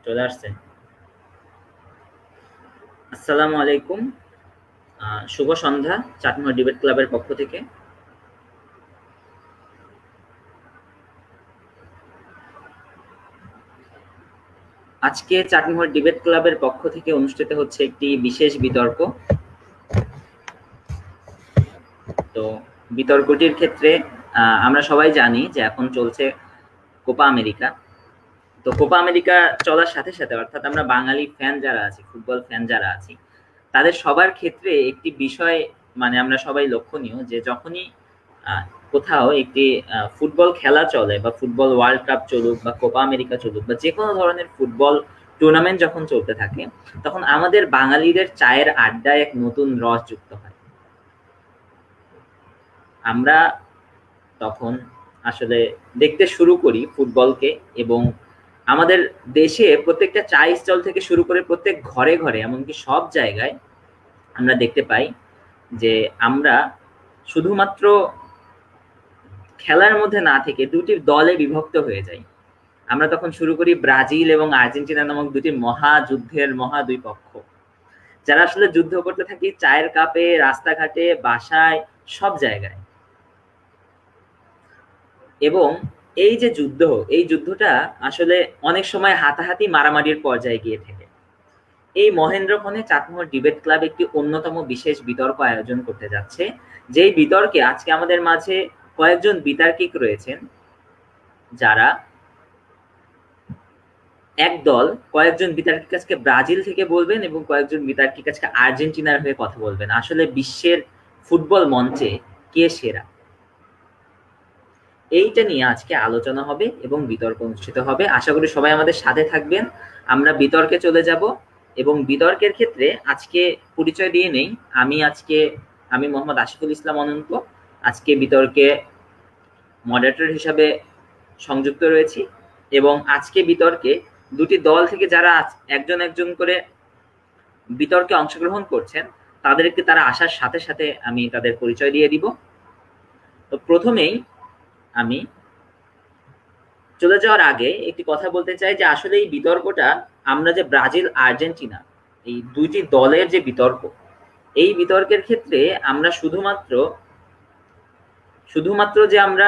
চলে আসছে। আসসালামু আলাইকুম। শুভ সন্ধ্যা চাটমোহর ডিবেট ক্লাবের পক্ষ থেকে। আজকে চাটমোহর ডিবেট ক্লাবের পক্ষ থেকে অনুষ্ঠিত হচ্ছে একটি বিশেষ বিতর্ক। তো বিতর্কটির ক্ষেত্রে আমরা সবাই জানি যে এখন চলছে কোপা আমেরিকা। তো কোপা আমেরিকা চলার সাথে সাথে অর্থাৎ আমরা বাঙালি ফ্যান যারা আছি, ফুটবল ফ্যান যারা আছি, তাদের সবার ক্ষেত্রে একটি বিষয় মানে আমরা সবাই লক্ষণীয় যে যখনই কোথাও একটি ফুটবল খেলা চলে বা ফুটবল ওয়ার্ল্ড কাপ চলুক বা কোপা আমেরিকা চলুক বা যে কোনো ধরনের ফুটবল টুর্নামেন্ট যখন চলতে থাকে, তখন আমাদের বাঙালিদের চায়ের আড্ডায় এক নতুন রস যুক্ত হয়। আমরা তখন আসলে দেখতে শুরু করি ফুটবলকে, এবং আমাদের দেশে প্রত্যেকটা চা স্টল থেকে শুরু করে প্রত্যেক ঘরে ঘরে এমনকি সব জায়গায় আমরা দেখতে পাই যে আমরা শুধুমাত্র খেলার মধ্যে না থেকে দুটি দলে বিভক্ত হয়ে যাই। আমরা তখন শুরু করি ব্রাজিল এবং আর্জেন্টিনা নামক দুটি মহাযুদ্ধের দুই পক্ষ, যারা আসলে যুদ্ধ করতে থাকি চায়ের কাপে, রাস্তাঘাটে, বাসায়, সব জায়গায়। এবং এই যে যুদ্ধ, এই যুদ্ধটা আসলে অনেক সময় হাতাহাতি মারামারির পর্যায়ে গিয়ে থাকে। এই মহেন্দ্রক্ষণে চাটমোহর ডিবেট ক্লাব একটি অন্যতম বিশেষ বিতর্ক আয়োজন করতে যাচ্ছে, যেই বিতর্কে আজকে আমাদের মাঝে কয়েকজন বিতার্কিক রয়েছেন, যারা একদল কয়েকজন বিতার্কিক আজকে ব্রাজিল থেকে বলবেন এবং কয়েকজন বিতার্কিক আজকে আর্জেন্টিনার হয়ে কথা বলবেন। আসলে বিশ্বের ফুটবল মঞ্চে কে সেরা, এইটা নিয়ে আজকে আলোচনা হবে এবং বিতর্ক অনুষ্ঠিত হবে। আশা করি সবাই আমাদের সাথে থাকবেন। আমরা বিতর্কে চলে যাব এবং বিতর্কের ক্ষেত্রে আজকে পরিচয় দিয়ে নেই। আমি মোহাম্মদ আশিকুল ইসলাম অনন্ত আজকে বিতর্কে মডারেটর হিসাবে সংযুক্ত রয়েছি, এবং আজকে বিতর্কে দুটি দল থেকে যারা একজন একজন করে বিতর্কে অংশগ্রহণ করছেন, তাদেরকে তারা আসার সাথে সাথে আমি তাদের পরিচয় দিয়ে দিব। তো প্রথমেই আমি চলে যাওয়ার আগে একটি কথা বলতে চাই যে আসলে এই বিতর্কটা আমরা যে ব্রাজিল আর্জেন্টিনা এই দুইটি দলের যে বিতর্ক, এই বিতর্কের ক্ষেত্রে আমরা শুধুমাত্র যে আমরা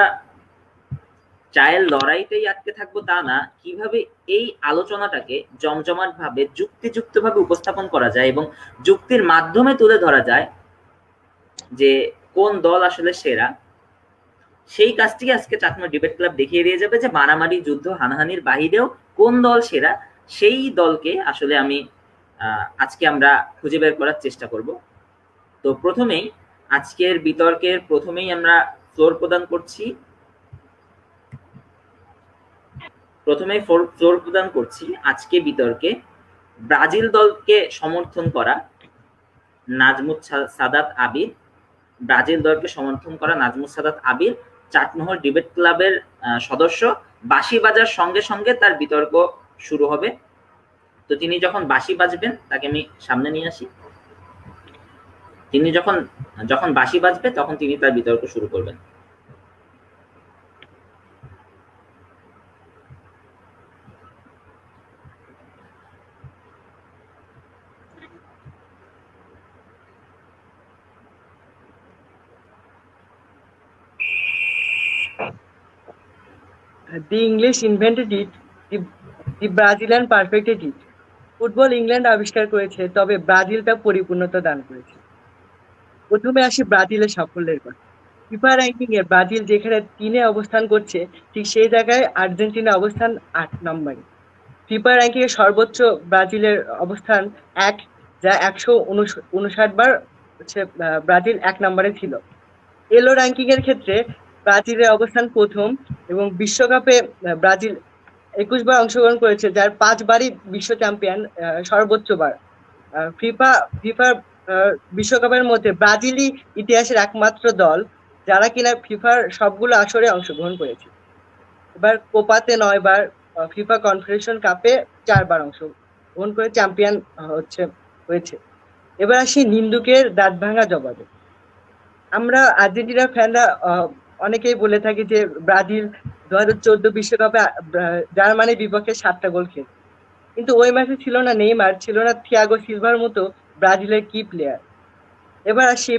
চায়ের লড়াইতেই আটকে থাকবো তা না, কিভাবে এই আলোচনাটাকে জমজমাট ভাবে যুক্তিযুক্ত ভাবে উপস্থাপন করা যায় এবং যুক্তির মাধ্যমে তুলে ধরা যায় যে কোন দল আসলে সেরা, সেই কাজটি আজকে চাটমোহর ডিবেট ক্লাব দেখিয়ে দিয়ে যাবে যে মারামারি, যুদ্ধ, হানাহানির বাহিরেও কোন দল সেরা, সেই দলকে আসলে আজকে আমরা খুঁজে বের করার চেষ্টা করব। তো প্রথমেই আজকের বিতর্কের প্রথমেই আমরা ফ্লোর প্রদান করছি আজকে বিতর্কে ব্রাজিল দলকে সমর্থন করা নাজমুস সাদাত আবির চাটমোহর ডিবেট ক্লাবের সদস্য। বাঁশি বাজার সঙ্গে সঙ্গে তার বিতর্ক শুরু হবে। তো তিনি যখন বাঁশি বাজবেন তাকে আমি সামনে নিয়ে আসি। তিনি যখন বাঁশি বাজবে তখন তিনি তার বিতর্ক শুরু করবেন। The English invented it, the Brazilian perfected it. Football England আবিষ্কার করেছে, তবে ব্রাজিল তা পরিপূর্ণতা দান করেছে। প্রথমে আসি ব্রাজিলের সাফল্যের কথা। ফিফা র্যাঙ্কিং এ ব্রাজিল যেখানে 3-এ অবস্থান করছে, ঠিক সেই জায়গায় আর্জেন্টিনা অবস্থান 8 নম্বরে। ফিফা র্যাঙ্কিং এর সর্বোচ্চ ব্রাজিলের অবস্থান 1, যা 159 বার ব্রাজিল 1 নম্বরে ছিল। এলো র্যাঙ্কিং এর ক্ষেত্রে ব্রাজিলের অবস্থান প্রথম, এবং বিশ্বকাপে ব্রাজিল 21 বার অংশগ্রহণ করেছে, যার 5 বারই বিশ্ব চ্যাম্পিয়ন সর্বোচ্চ বার। ফিফা বিশ্বকাপের মধ্যে ব্রাজিলই ইতিহাসের একমাত্র দল যারা কিনা ফিফার সবগুলো আসরে অংশগ্রহণ করেছে। এবার কোপাতে 9 বার, ফিফা কনফেডারেশন কাপে 4 বার অংশগ্রহণ করে চ্যাম্পিয়ন হয়েছে। এবার আসি নিন্দুকের দাঁত ভাঙা জবাবে। আমরা আর্জেন্টিনা ফ্যানরা অনেকেই বলে থাকি যে ব্রাজিল 2014 বিশ্বকাপে জার্মানির বিপক্ষে 7টা গোল খেয়েছে। কিন্তু ওই ম্যাচে ছিল না নেইমার, ছিল না থিয়াগো সিলভার মতো ব্রাজিলের কি প্লেয়ার। এবার আসি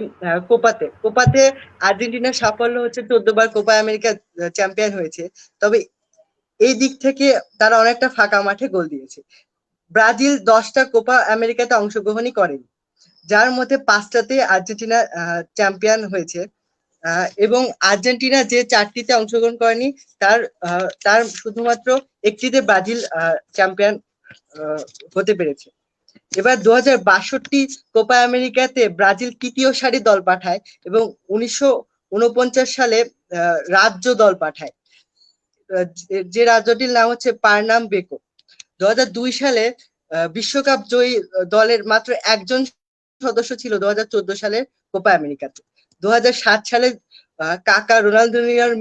কোপাতে। কোপাতে আর্জেন্টিনার সাফল্য হচ্ছে 14 বার কোপা আমেরিকা চ্যাম্পিয়ন হয়েছে। তবে এই দিক থেকে তারা অনেকটা ফাঁকা মাঠে গোল দিয়েছে। ব্রাজিল 10টা কোপা আমেরিকাতে অংশগ্রহণই করেনি, যার মধ্যে 5টাতে আর্জেন্টিনা চ্যাম্পিয়ন হয়েছে। এবং আর্জেন্টিনা যে 4টিতে অংশগ্রহণ করেনি তার শুধুমাত্র একটিতে ব্রাজিল চ্যাম্পিয়ন হতে পেরেছে। এবার 2062 কোপা আমেরিকাতে ব্রাজিল তৃতীয় সারি দল পাঠায় এবং 1949 সালে রাজ্য দল পাঠায়, যে রাজ্যটির নাম হচ্ছে পারনাম বেকো। 2002 সালে বিশ্বকাপ জয়ী দলের মাত্র একজন সদস্য ছিল 2014 সালের কোপা আমেরিকাতে। 2007 সালে কাকা রোনালদোনিওর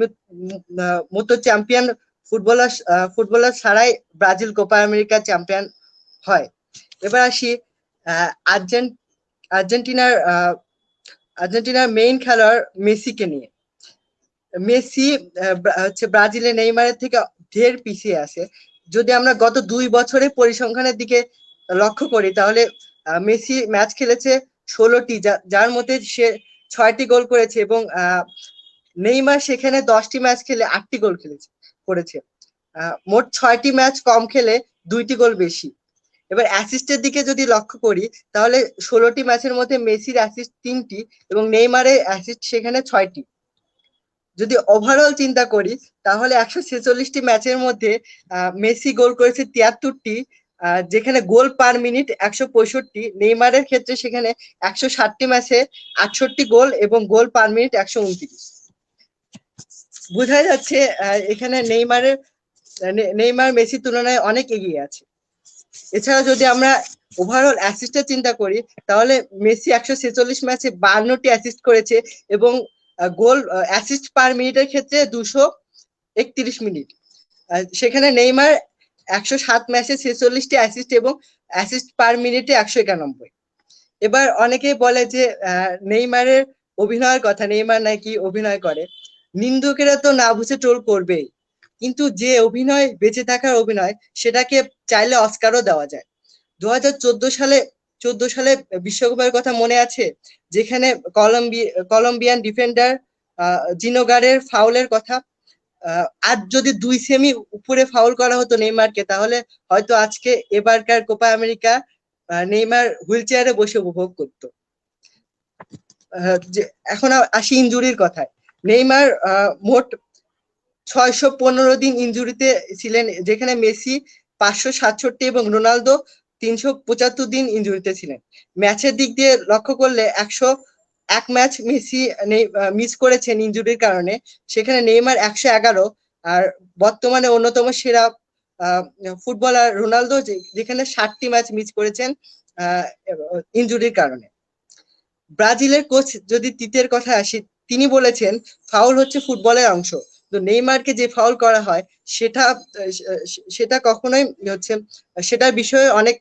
মতো চ্যাম্পিয়ন ফুটবলার ছাড়াই ব্রাজিল কোপা আমেরিকা চ্যাম্পিয়ন হয়। এবার আসি আর্জেন্টিনার মেইন খেলোয়াড় মেসিকে নিয়ে। মেসি হচ্ছে ব্রাজিলের নেইমারের থেকে ঢের পিছিয়ে আছে। যদি আমরা গত 2 বছরের পরিসংখ্যানের দিকে লক্ষ্য করি তাহলে মেসি ম্যাচ খেলেছে 16টি, যার মধ্যে সে 6টি গোল করেছে এবং নেইমার সেখানে 10টি ম্যাচ খেলে 8টি গোল করেছে। মোট 6টি ম্যাচ কম খেলে 2টি গোল বেশি। এবার অ্যাসিস্টের দিকে যদি লক্ষ্য করি তাহলে 16টি ম্যাচের মধ্যে মেসির অ্যাসিস্ট 3টি এবং নেইমারের অ্যাসিস্ট সেখানে 6টি। যদি ওভারঅল চিন্তা করি তাহলে 146টি ম্যাচের মধ্যে মেসি গোল করেছে 73টি, যেখানে গোল পার মিনিট 165। নেইমারের ক্ষেত্রে সেখানে 160টি ম্যাচে 68 গোল এবং গোল পার মিনিট 129। বোঝা যাচ্ছে এখানে নেইমার মেসির তুলনায় অনেক এগিয়ে আছে। এছাড়া যদি আমরা ওভারঅল অ্যাসিস্টের চিন্তা করি তাহলে মেসি 146 ম্যাচে 52টি অ্যাসিস্ট করেছে এবং গোল অ্যাসিস্ট পার মিনিটের ক্ষেত্রে 231 মিনিট। সেখানে নেইমার 107 ম্যাচে 46টি অ্যাসিস্ট এবং অ্যাসিস্ট পার মিনিটে 191। এবার অনেকেই বলে যে নেইমারের অভিনয়ের কথা, নেইমার নাকি অভিনয় করে। নিন্দুকেরা তো না বুঝে ট্রোল করবেই, কিন্তু যে অভিনয় বেঁচে থাকার অভিনয় সেটাকে চাইলে অস্কারও দেওয়া যায়। 2014 সালে বিশ্বকাপের কথা মনে আছে, যেখানে কলম্বিয়ান ডিফেন্ডার জিনোগারের ফাউলের কথা। আজ যদি 2 সেমি উপরে ফাউল করা হতো নেইমারকে তাহলে হয়তো আজকে এবারকার কোপা আমেরিকা নেইমার হুইল চেয়ারে বসে উপভোগ করত। এখন আসি ইনজুরির কথায়। নেইমার মোট 615 দিন ইনজুরিতে ছিলেন, যেখানে মেসি 567 এবং রোনালদো 375 দিন ইনজুরিতে ছিলেন। ম্যাচের দিক দিয়ে লক্ষ্য করলে 101 ম্যাচ মেসি মিস করেছেন ইনজুরির কারণে, সেখানে নেইমার 111। আর বর্তমানে অন্যতম সেরা ফুটবলার রোনালদো যেখানে 60টি ম্যাচ মিস করেছেন ইনজুরির কারণে। ব্রাজিলের কোচ যদি তিতের কথা আসি, তিনি বলেছেন ফাউল হচ্ছে ফুটবলের অংশ। তো নেইমারকে যে ফাউল করা হয় সেটা কখনোই হচ্ছে, সেটার বিষয়ে অনেক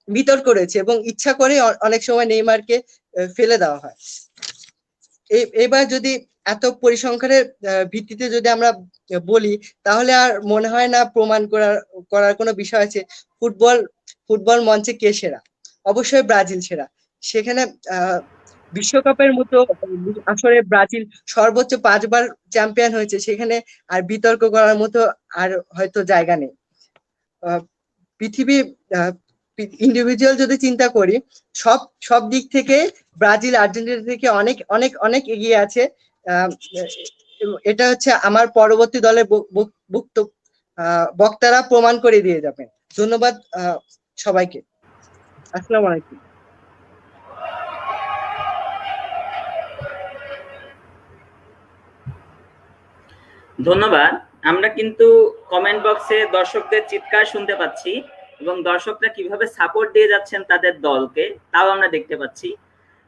বিতর্ক রয়েছে এবং ইচ্ছা করে অনেক সময় নেইমারকে ফেলে দেওয়া হয়। এবার যদি এত পরিসংখ্যানের ভিত্তিতে যদি আমরা বলি তাহলে আর মনে হয় না প্রমাণ করার কোনো বিষয় আছে ফুটবল মঞ্চে কে সেরা। অবশ্যই ব্রাজিল সেরা। সেখানে বিশ্বকাপের মতো আসলে ব্রাজিল সর্বোচ্চ 5বার চ্যাম্পিয়ন হয়েছে, সেখানে আর বিতর্ক করার মতো আর হয়তো জায়গা নেই। পৃথিবী ইন্ডিভিজুয়াল যদি চিন্তা করি সব দিক থেকে ব্রাজিল আর্জেন্টিনা থেকে অনেক অনেক অনেক এগিয়ে আছে। এটা হচ্ছে আমার পরবর্তী দলের বক্তারা প্রমাণ করে দিয়ে যাবেন। ধন্যবাদ সবাইকে। আসসালামু আলাইকুম। ধন্যবাদ। আমরা কিন্তু কমেন্ট বক্সে দর্শকদের চিৎকার শুনতে পাচ্ছি এবং দর্শকরা কিভাবে সাপোর্ট দিয়ে যাচ্ছেন তাদের দলকে তাও আমরা দেখতে পাচ্ছি।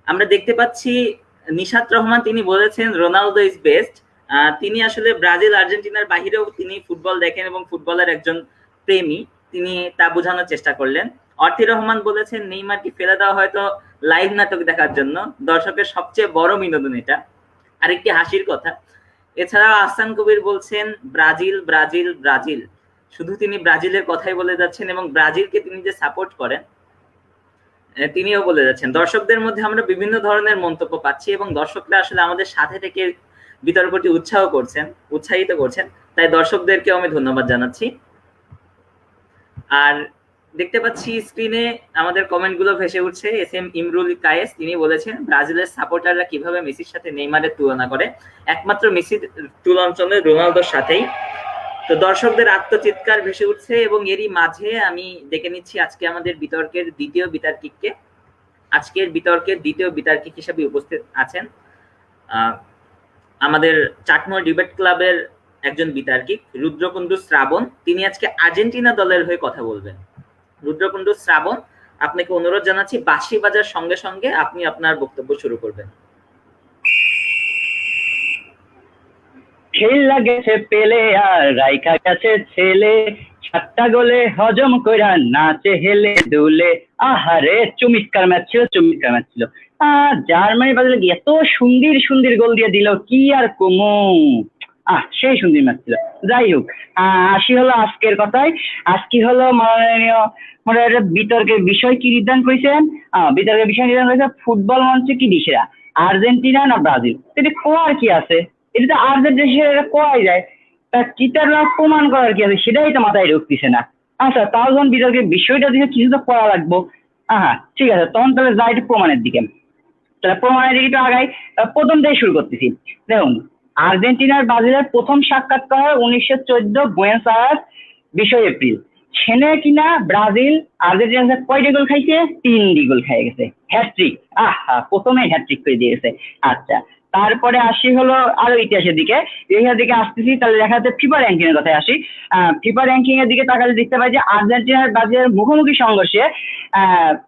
আমরা দেখতে পাচ্ছি নিশাত রহমান, তিনি বলেছেন রোনালদো ইজ বেস্ট। তিনি আসলে ব্রাজিল আর্জেন্টিনার বাহিরেও তিনি ফুটবল দেখেন এবং ফুটবলের একজন প্রেমী, তিনি তা বোঝানোর চেষ্টা করলেন। অর্থী রহমান বলেছেন নেইমারকে ফেলে দেওয়া হয়তো লাইভ নাটক দেখার জন্য, দর্শকের সবচেয়ে বড় বিনোদন এটা, আরেকটি হাসির কথা। এছাড়াও আহসান কবির বলছেন ব্রাজিল ব্রাজিল ব্রাজিল। শুধু তিনি ব্রাজিলের কথাই বলে যাচ্ছেন এবং ব্রাজিলকে তিনি যে সাপোর্ট করেন তিনিও বলে যাচ্ছেন। দর্শকদের মধ্যে আমরা বিভিন্ন ধরনের মন্তব্য পাচ্ছি এবং দর্শকরা আসলে আমাদের সাথে থেকে বিতর্কটি উৎসাহিত করছেন, তাই দর্শকদেরকেও আমি ধন্যবাদ জানাচ্ছি। আর দেখতে পাচ্ছি স্ক্রিনে আমাদের কমেন্টগুলো ভেসে উঠছে। এস এম ইমরুল কায়েস তিনি বলেছেন ব্রাজিলের সাপোর্টাররা কিভাবে মেসির সাথে নেইমারের তুলনা করে, একমাত্র মেসির তুলনা চলে রোনালদোর সাথেই। তো দর্শকদের আত্মচিৎকার ভেসে উঠছে এবং এরই মাঝে আমি ডেকে নিচ্ছি আজকে আমাদের বিতর্কের দ্বিতীয় বিতার্কিককে। আজকের বিতর্কের দ্বিতীয় বিতার্কিক হিসেবে উপস্থিত আছেন আমাদের চাটমোহর ডিবেট ক্লাবের একজন বিতার্কিক রুদ্রকুণ্ডু শ্রাবণ। তিনি আজকে আর্জেন্টিনা দলের হয়ে কথা বলবেন। রুদ্রকুণ্ডু শ্রাবণ, আপনাকে অনুরোধ জানাচ্ছি বাঁশি বাজার সঙ্গে সঙ্গে আপনি আপনার বক্তব্য শুরু করবেন। খেলা গেছে পেলে আর রাইখা গেছে ছেলে, 7টা গোলে হজম কইরা নাচে হেলে দুলে। আহারে চমৎকার ম্যাচ ছিল। জার্মানি বাজারে এত সুন্দর সুন্দর গোল দিয়ে দিল, কি আর কমু। সেই সুন্দর ম্যাচ ছিল। যাই হোক, আসি হলো আজকের কথায়। আজকে হলো মাননীয় বিতর্কের বিষয় কি নির্ধারণ করেছেন? বিতর্কের বিষয় নির্ধারণ করেছে ফুটবল মঞ্চে কি দিশেরা, আর্জেন্টিনা না ব্রাজিল। এটা কোয়ার কি আছে? এটা তো আর্জেন্টিনা কোয়াই যায়, তা কিটার প্রমাণ করার কি আছে সেটাই তো মাথায় ঢুকতেছে না। আচ্ছা, তাও যখন বিতর্কের বিষয়টা দিকে কিছু তো করা লাগবো। ঠিক আছে, তখন তাহলে যাই একটু প্রমাণের দিকে। তাহলে প্রমাণের দিকে একটু আগাই। প্রথম থেকে শুরু করতেছি। দেখুন, আর্জেন্টিনার ব্রাজিলের প্রথম সাক্ষাৎকার হয় 1914 বুয়েনোস আয়ার্স 20 এপ্রিল। সেনে কিনা ব্রাজিল আর্জেন্টিনা কয়টি গোল খাইছে? 3টি গোল খাই গেছে, হ্যাট্রিক। প্রথমে হ্যাট্রিক করে দিয়ে গেছে। আচ্ছা, তারপরে আসি হলো আরো ইতিহাসের দিকে আসতেছি। তাহলে দেখা যাচ্ছে ফিফা র্যাঙ্কিং এর কথায় আসি। ফিফা র্যাঙ্কিং এর দিকে তাকালে দেখতে পাই যে আর্জেন্টিনার ব্রাজিলের মুখোমুখি সংঘর্ষে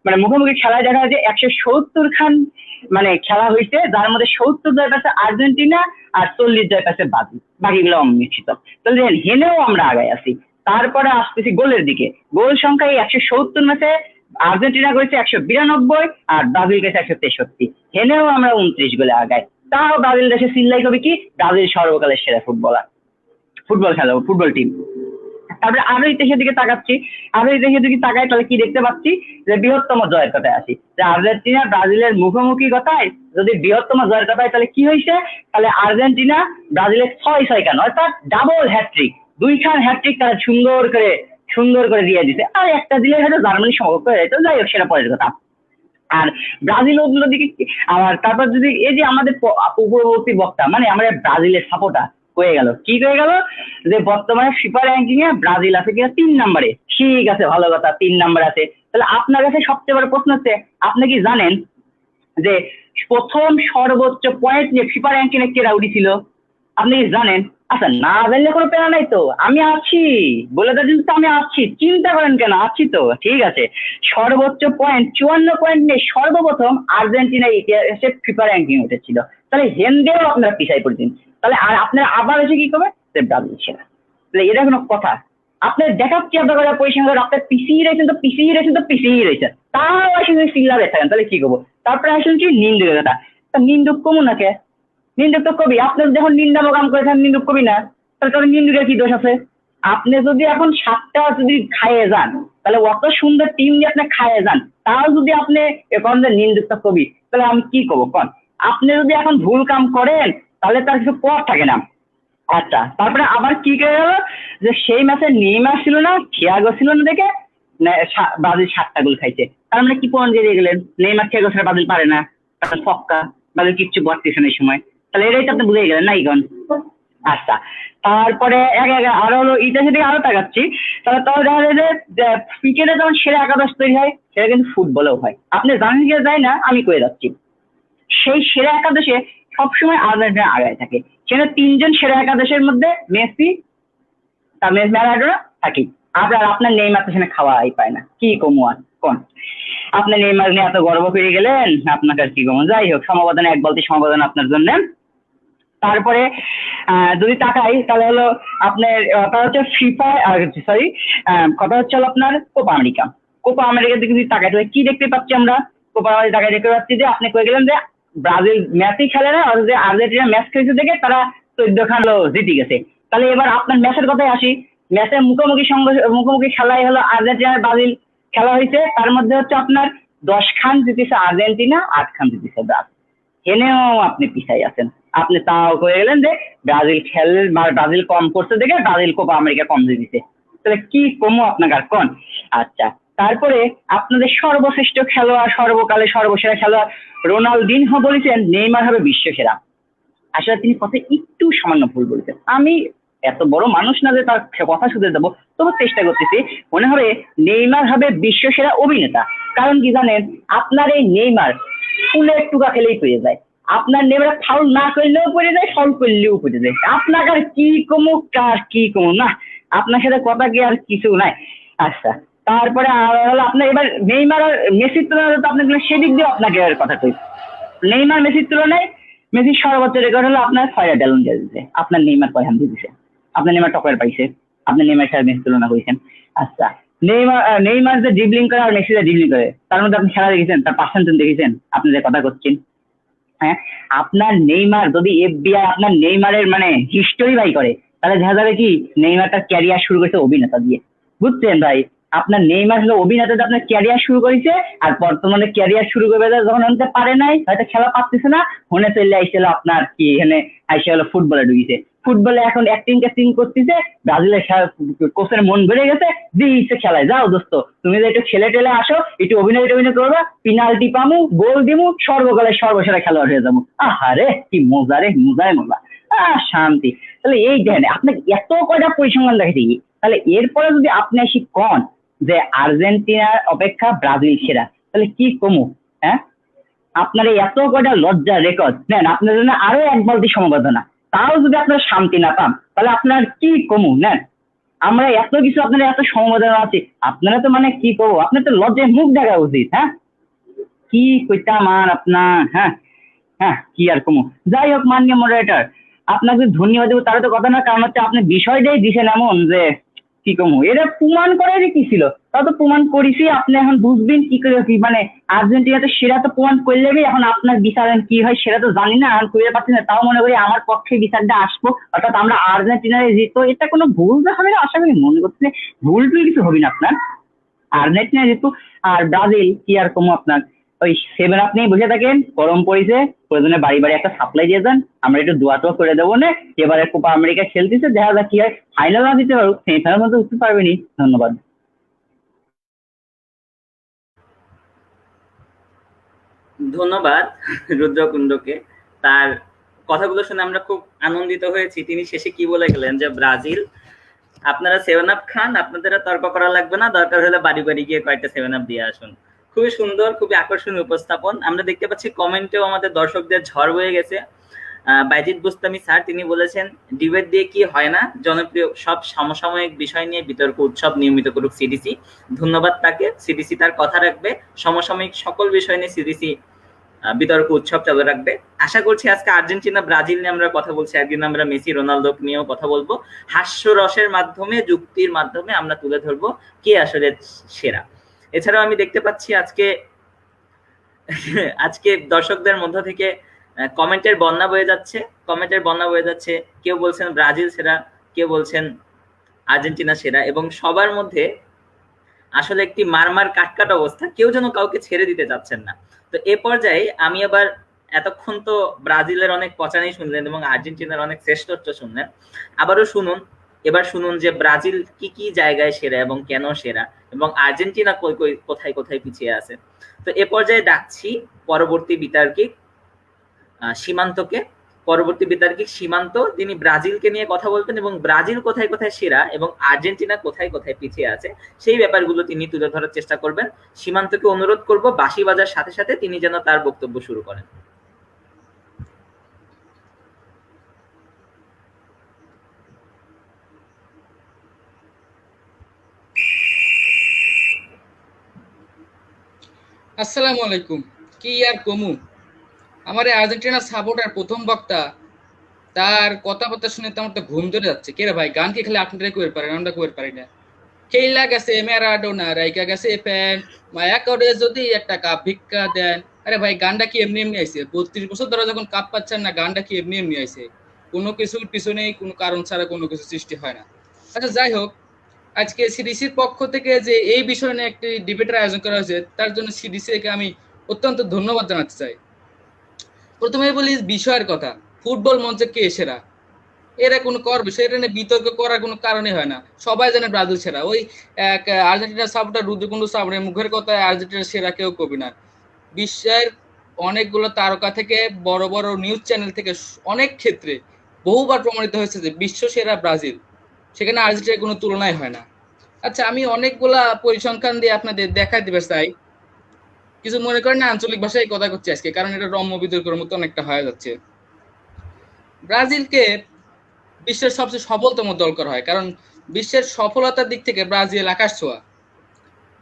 মানে মুখোমুখি খেলায় দেখা যাচ্ছে 170 খান মানে খেলা হয়েছে, যার মধ্যে 70 জয় পেয়েছে আর্জেন্টিনা আর 40 জয় পেয়েছে ব্রাজিল, বাকিগুলো অমিশ্রিত। তাহলে হেনেও আমরা আগায় আছি। তারপরে আসতেছি গোলের দিকে। গোল সংখ্যায় 170 ম্যাচে আর্জেন্টিনা করেছে 192 আর ব্রাজিল গেছে 163। হেনেও আমরা 29 গোলে আগায়। তাও ব্রাজিল দেশে চিল্লাই কবি কি ব্রাজিল সর্বকালের সেরা ফুটবল টিম। তারপরে আরো ইতিহাসের দিকে তাকাচ্ছি। তাকাই তাহলে কি দেখতে পাচ্ছি যে বৃহত্তম জয়ের কথায় আসি। যে আর্জেন্টিনা ব্রাজিলের মুখোমুখি কথায় যদি বৃহত্তম জয়ের কথায় তাহলে কি হয়েছে? তাহলে আর্জেন্টিনা ব্রাজিলের 6 কেন, অর্থাৎ ডাবল হ্যাট্রিক, 2খান হ্যাট্রিক তারা সুন্দর করে দিয়ে দিছে। আর একটা দিলে হয়তো জার্মানি সমকক্ষ হয়ে যেত। যাই হোক, সেটা পরের কথা। আর ব্রাজিল ওগুলো দিকে আমার তারপর যদি এই যে আমাদের পূর্ববর্তী বক্তা মানে আমাদের ব্রাজিলের সাপোর্টার হয়ে গেল কি হয়ে গেল যে বর্তমানে ফিফা র্যাঙ্কিং এ ব্রাজিল আছে কিনা 3 নম্বরে। ঠিক আছে, ভালো কথা, 3 নম্বর আছে। তাহলে আপনার কাছে সবচেয়ে বড় প্রশ্ন হচ্ছে, আপনি কি জানেন যে প্রথম সর্বোচ্চ পয়েন্ট নিয়ে ফিফা র্যাঙ্কিং এ কে রাউডি ছিল? আপনি কি জানেন? আচ্ছা, না জানলে কোনো প্যারা নাই তো, আমি আছি বলে দেওয়ার জন্য। আমি আছি, চিন্তা করেন কেন, আছি তো। ঠিক আছে, সর্বোচ্চ পয়েন্ট 54 পয়েন্ট নিয়ে সর্বপ্রথম আর্জেন্টিনা ইতিহাসে ফিফা র্যাঙ্কিং উঠেছিল। তাহলে হেন্দেও আপনারা পিছাই পড়েছেন। তাহলে আর আপনারা আবার এসে কি করবে? ব্রাজিল সেরা। তাহলে এটা কোনো কথা? আপনার দেখাচ্ছি আপনার পরিসংখ্যান, আপনার পিছিয়ে রয়েছে, তাও আসলে সিল্লারে থাকেন। তাহলে কি করবো? তারপরে আসলে কি নিন্দুকের কথা। তা নিন্দুক কমু নাকে? নিন্দুক তো কবি। আপনি যখন নিন্দা কাম করেছেন নিন্দুক কবি না, তাহলে তখন নিন্দুকের কি দোষ আছে? আপনি যদি এখন 7টা যদি খাইয়ে যান, তাহলে অত সুন্দর টিম দিয়ে আপনি খাইয়ে যান, তাও যদি আপনি এখন যে নিন্দুকটা কবি, তাহলে আমি কি করবো কন? আপনি যদি এখন ভুল কাম করেন তাহলে তার কিছু পথ থাকে না। আচ্ছা, তারপরে আবার কি করে গেল যে সেই ম্যাচে নেইমার ছিল না, থিয়াগো ছিল না দেখে ব্রাজিল 7টা গোল খাইছে। তার মানে কি প্রমাণ দিয়ে গেলেন? নেইমার থিয়াগো ছাড়া ব্রাজিল পারে না, ফক্কা, ব্রাজিল কিচ্ছু বলতেছে না এই সময়। তাহলে এটাই তো আপনি বুঝে গেলেন না ইগন? আচ্ছা, তারপরে আরো হলো ইতিহাসের দিকে আরো তাকাচ্ছি। তাহলে দেখা যায় যে ক্রিকেটে যখন সেরা একাদশ তৈরি হয়, সেটা কিন্তু ফুটবলেও হয়। আপনি জানেন কি যায় না, আমি কয়ে যাচ্ছি। সেই সেরা একাদশে সবসময় আর্জেন্টিনা আগায় থাকে। সেখানে 3জন সেরা একাদশের মধ্যে মেসি, ম্যারাডোনা থাকি। আপনার নেইমার তো সেখানে খাওয়াই পায় না, কি কমু আর কোন? আপনি নেইমার নিয়ে এত গর্ব করে গেলেন, আপনাকে আর কি কমু? যাই হোক, সমবেদনে এক বলতে সমবেদন আপনার জন্য। তারপরে যদি তাকাই তাহলে হলো আপনার কথা হচ্ছে ফিফা, কথা হচ্ছে হলো আপনার কোপা আমেরিকার দিকে যদি তাকাই তাহলে কি দেখতে পাচ্ছি আমরা? কোপা আমেরিকা তাকাই দেখতে পাচ্ছি যে আপনি কয়ে গেলেন যে ব্রাজিল ম্যাচই খেলে না, যে আর্জেন্টিনা ম্যাচ খেলছে দেখে তারা 14 খান জিতে গেছে। তাহলে এবার আপনার ম্যাচের কথায় আসি। ম্যাচে মুখোমুখি খেলাই হলো আর্জেন্টিনা ব্রাজিল খেলা হয়েছে, তার মধ্যে হচ্ছে আপনার 10 খান জিতেছে আর্জেন্টিনা, 8 খান জিতেছে ব্রাজিল। হেনেও আপনি পিছাই আছেন, আপনি তাও করে গেলেন যে ব্রাজিল ব্রাজিল কম করছে দেখে ব্রাজিল কোপা আমেরিকা কম জিতেছে, তাহলে কি কমো আপনাকে আর কোন। আচ্ছা, তারপরে আপনাদের সর্বশ্রেষ্ঠ খেলোয়াড়, সর্বকালে সর্বসেরা খেলোয়াড় রোনালদিনহো বলেছেন নেইমার হবে বিশ্ব সেরা। আসলে তিনি কথায় একটু সামান্য ভুল বলেছেন। আমি এত বড় মানুষ না যে তার কথা শুনতে দেবো, তবু চেষ্টা করতেছি। মনে হবে নেইমার হবে বিশ্ব সেরা অভিনেতা। কারণ কি জানেন, আপনার এই নেইমার ফুলের টুকা খেলেই পড়ে যায়, আপনার নেইমার ফাউল না করলেও পড়ে যায়, ফাউল করলেও পড়ে যায়। আপনার আর কি কমু কার কি কমু না, আপনার সাথে কথা কি আর কিছু নাই। আচ্ছা, তারপরে হলো আপনার এবার নেইমার আর মেসির তুলনায় তো আপনাকে সেদিক দিয়ে আপনাকে আর কথা কই। নেইমার মেসির তুলনায় মেসির সর্বোচ্চ রেকর্ড হলো আপনার 6টা ব্যালন ডিওর দিয়েছে, আপনার নেইমার কয়খান দিয়েছে, আপনার নেইমার টপার পাইছে, আপনি নেইমার সাথে মেসি তুলনা করেছেন। আচ্ছা, নেইমার যে ড্রিবলিং করে আর মেসি যে ড্রিবলিং করে, তার মধ্যে আপনি খেলা দেখেছেন, তার পার্সেন্টেজ দেখেছেন, আপনি যে কথা করছেন। হ্যাঁ, আপনার নেইমার যদি এফবিআই আপনার নেইমারের মানে হিস্টোরি বাই করে, তাহলে দেখা যাবে কি নেইমার তার ক্যারিয়ার শুরু করেছে অভিনেতা দিয়ে, বুঝছেন ভাই। আপনার নেইমার হলো অভিনেতা, আপনার ক্যারিয়ার শুরু করেছে, আর বর্তমানে ক্যারিয়ার শুরু করে যখন আনতে পারে নাই, হয়তো খেলা পাচ্ছেছে না, মনে চলে আইসেল আপনার কি এখানে আইসে হলো ফুটবলে ঢুকিছে, ফুটবলে এখন অ্যাক্টিং করতেছে, ব্রাজিলের কোচের মন ভরে গেছে, দিয়েছে খেলায়, যাও দোস্ত তুমি যে একটু খেলে টেলে আসো, একটু অভিনয় করবো, পেনাল্টি পামু, গোল দিমু, সর্বকালের সর্বসেরা খেলোয়াড় হয়ে যাবো। আহারে কি মজা রে, মজায় মজা, শান্তি। তাহলে এই দেখেন আপনাকে এত কয়টা পরিসংখ্যান দেখে দিই, তাহলে এরপরে যদি আপনি আসি কন যে আর্জেন্টিনার অপেক্ষা ব্রাজিল সেরা, তাহলে কি কমু। হ্যাঁ, আপনার এই এত কয়টা লজ্জার রেকর্ড নেন, আপনার জন্য আরো এক বালতি সমবেদনা, তাও যদি আপনার শান্তি না পান, তাহলে আপনার কি কমু নেন। আমরা এত কিছু আপনার এত সমবেদনা আছে, আপনারা তো মানে কি করবো, আপনার তো লজ্জায় মুখ দেখা উচিত। হ্যাঁ, কি কইতাম আর আপনার, হ্যাঁ হ্যাঁ কি আর কমু। যাই হোক, মাননীয় মডারেটর আপনাকে ধন্যবাদ দেবো, তারা তো কথা না, কারণ হচ্ছে আপনি বিষয়টাই দিছেন এমন যে কি কমু, এটা প্রমাণ করে কি ছিল, তা তো প্রমাণ করেছি, আপনি এখন বুঝবেন কি করে কি মানে আর্জেন্টিনা তো সেরা তো প্রমাণ করলে, এখন আপনার বিচারেন কি হয় সেটা তো জানি না, এখন করে পাচ্ছি না, তাও মনে করি আমার পক্ষে বিচারটা আসবো, অর্থাৎ আমরা আর্জেন্টিনায় জিতো, এটা কোনো ভুল হবে না আশা করি, মনে করতে ভুল টুল কিছু হবে না আপনার, আর্জেন্টিনা জিতো। আর ব্রাজিল কি আর কমু আপনার, ওই 7 আপ নিয়ে বসে থাকেন, গরম পড়েছে, প্রয়োজনে বাড়ি বাড়ি একটা সাপ্লাই দিয়ে দেন, আমরা একটু দোয়া টোয়া করে দেবো না, এবারে কোপা আমেরিকা খেলতেছে, দেখা যাক কি হয়, ফাইনাল না দিতে পারো, সেমিফাইনাল মধ্যে উঠতে পারবেনি। ধন্যবাদ। ধন্যবাদ রুদ্রকুণ্ডকে, তার কথাগুলো শুনে আমরা খুব আনন্দিত হয়েছি। তিনি শেষে কি বলে গেলেন যে ব্রাজিল আপনারা 7 আপ খান, আপনাদের তর্ক করা লাগবে না, দরকার হলে বাড়ি বাড়ি গিয়ে কয়েকটা 7 আপ দিয়ে আসুন। খুবই সুন্দর, খুবই আকর্ষণীয় উপস্থাপন। আমরা দেখতে পাচ্ছি কমেন্টেও আমাদের দর্শকদের ঝড় বয়ে গেছে। বাইজিদ বুস্তামি স্যার তিনি বলেছেন ডিবেট দিয়ে কি হয় না, জনপ্রিয় সব সমসাময়িক বিষয় নিয়ে বিতর্ক উৎসব নিয়মিত করুক সিডিসি। ধন্যবাদ তাকে, সিডিসি তার কথা রাখবে, সমসাময়িক সকল বিষয় নিয়ে সিডিসি বিতর্ক উৎসব চালু রাখবে। আশা করছি আজকে আর্জেন্টিনা ব্রাজিল নিয়ে আমরা কথা বলছি, একদিন আমরা মেসি রোনালদো নিয়েও কথা বলবো, হাস্যরসের মাধ্যমে যুক্তির মাধ্যমে আমরা তুলে ধরবো কে আসলে সেরা। এছাড়াও আমি দেখতে পাচ্ছি আজকে দর্শকদের মধ্য থেকে কমেন্টের বন্যা বয়ে যাচ্ছে, কেউ বলছেন ব্রাজিল সেরা, কেউ বলছেন আর্জেন্টিনা সেরা, এবং সবার মধ্যে আসলে একটি মারমার কাটকাট অবস্থা, কেউ যেন কাউকে ছেড়ে দিতে চাচ্ছেন না। তো এ পর্যায়ে আমি আবার এতক্ষণ তো ব্রাজিলের অনেক পচানি শুনলেন এবং আর্জেন্টিনার অনেক শ্রেষ্ঠত্ব শুনলেন, আবারও এবার শুনুন যে ব্রাজিল কি কি জায়গায় সেরা এবং কেন সেরা, এবং আর্জেন্টিনা কোথায় কোথায় পিছিয়ে আছে। তো এ পর্যায়ে ডাকছি পরবর্তী বিতার্কিক সীমান্ত, তিনি ব্রাজিলকে নিয়ে কথা বলবেন এবং ব্রাজিল কোথায় কোথায় সেরা এবং আর্জেন্টিনা কোথায় কোথায় পিছিয়ে আছে সেই ব্যাপারগুলো তিনি তুলে ধরার চেষ্টা করবেন। সীমান্তকে অনুরোধ করব বাঁশি বাজার সাথে সাথে তিনি যেন তার বক্তব্য শুরু করেন। আসসালামু আলাইকুম। কি আর কমু, আমার আর্জেন্টিনার সাপোর্টার প্রথম বক্তা, তার কথাবার্তা শুনে তো আমার তো ঘুম ধরে যাচ্ছে। কে রে ভাই, গান কি খেলে আপনারা কইতে পারেন, আমরা কইতে পারি না। খেলা গেছে ম্যারাডোনা, রাইকা গেছে প্যান, মায়া করে যদি একটা কাপ ভিক্ষা দেন। আরে ভাই, গানটা কি এমনি এমনি আইছে? 32 বছর ধরে যখন কাপ পাচ্ছেন না, গানটা কি এমনি এমনি আইছে? কোনো কিছুর পিছনেই কোনো কারণ ছাড়া কোনো কিছু সৃষ্টি হয় না। আচ্ছা যাই হোক, আজকে সিডিসির পক্ষ থেকে যে এই বিষয় নিয়ে একটি ডিবেটের আয়োজন করা হয়েছে, তার জন্য সিডিসিকে আমি অত্যন্ত ধন্যবাদ জানাতে চাই। প্রথমে বলি বিষয়ের কথা, ফুটবল মঞ্চে কে সেরা, এরা কোনো কর বিষয়, এটা নিয়ে বিতর্ক করার কোনো কারণে হয় না। সবাই জানে ব্রাজিল সেরা। ওই এক আর্জেন্টিনার সাপোর্টার রুদ্রকুন্ডু সাবরের মুখের কথায় আর্জেন্টিনার সেরা কেউ কবি না। বিশ্বের অনেকগুলো তারকা থেকে বড় বড় নিউজ চ্যানেল থেকে অনেক ক্ষেত্রে বহুবার প্রমাণিত হয়েছে যে বিশ্ব সেরা ব্রাজিল, সেখানে আর্জেন্টিনার কোনো তুলনাই হয় না। আচ্ছা, আমি অনেকগুলা পরিসংখ্যান দিয়ে আপনাদের দেখাই দিতে চাই। কিছু মনে করেন না, আঞ্চলিক ভাষায় কথা করছি আজকে, কারণ এটা রম্য বিতর্কের মতো অনেকটা হয়ে যাচ্ছে। ব্রাজিলকে বিশ্বের সবচেয়ে সফলতম দল করা হয়, কারণ বিশ্বের সফলতার দিক থেকে ব্রাজিল আকাশ ছোঁয়া।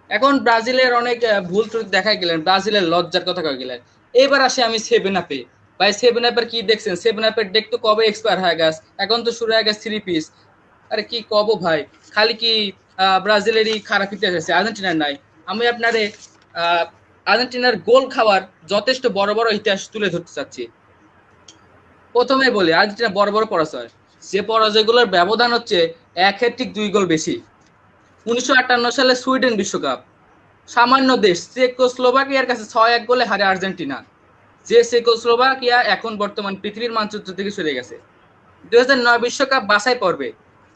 এখন ব্রাজিলের অনেক ভুল ত্রুটি দেখা গেলেন, ব্রাজিলের লজ্জার কথা কয়ে গেলেন। এবার আসে আমি সেভেন আপে। ভাই সেভেন আপের কি দেখছেন? সেভেন আপের ডেক তো কবে এক্সপায়ার হয়ে গেছে, এখন তো শুরু হয়ে গেছে 3 পিস। আরে কি কব ভাই, খালি কি ব্রাজিলেরই খারাপ ইতিহাস আছে, আর্জেন্টিনার নাই? আমি আপনারে আর্জেন্টিনার গোল খাওয়ার যথেষ্ট বড় বড় ইতিহাস তুলে ধরতে চাচ্ছি। প্রথমে বলি, আর্জেন্টিনা বড় বড় পরাজয়, যে পরাজয়গুলোর ব্যবধান হচ্ছে 1 হ্যাট্রিক 2 গোল বেশি। 1958 সালে সুইডেন বিশ্বকাপ, সামান্য দেশ চেকোস্লোভাকিয়ার কাছে 6-1 গোলে হারে আর্জেন্টিনা, যে চেকোস্লোভাকিয়া এখন বর্তমান পৃথিবীর মানচিত্র থেকে সরে গেছে। 2009 বিশ্বকাপ বাছাই পর্বে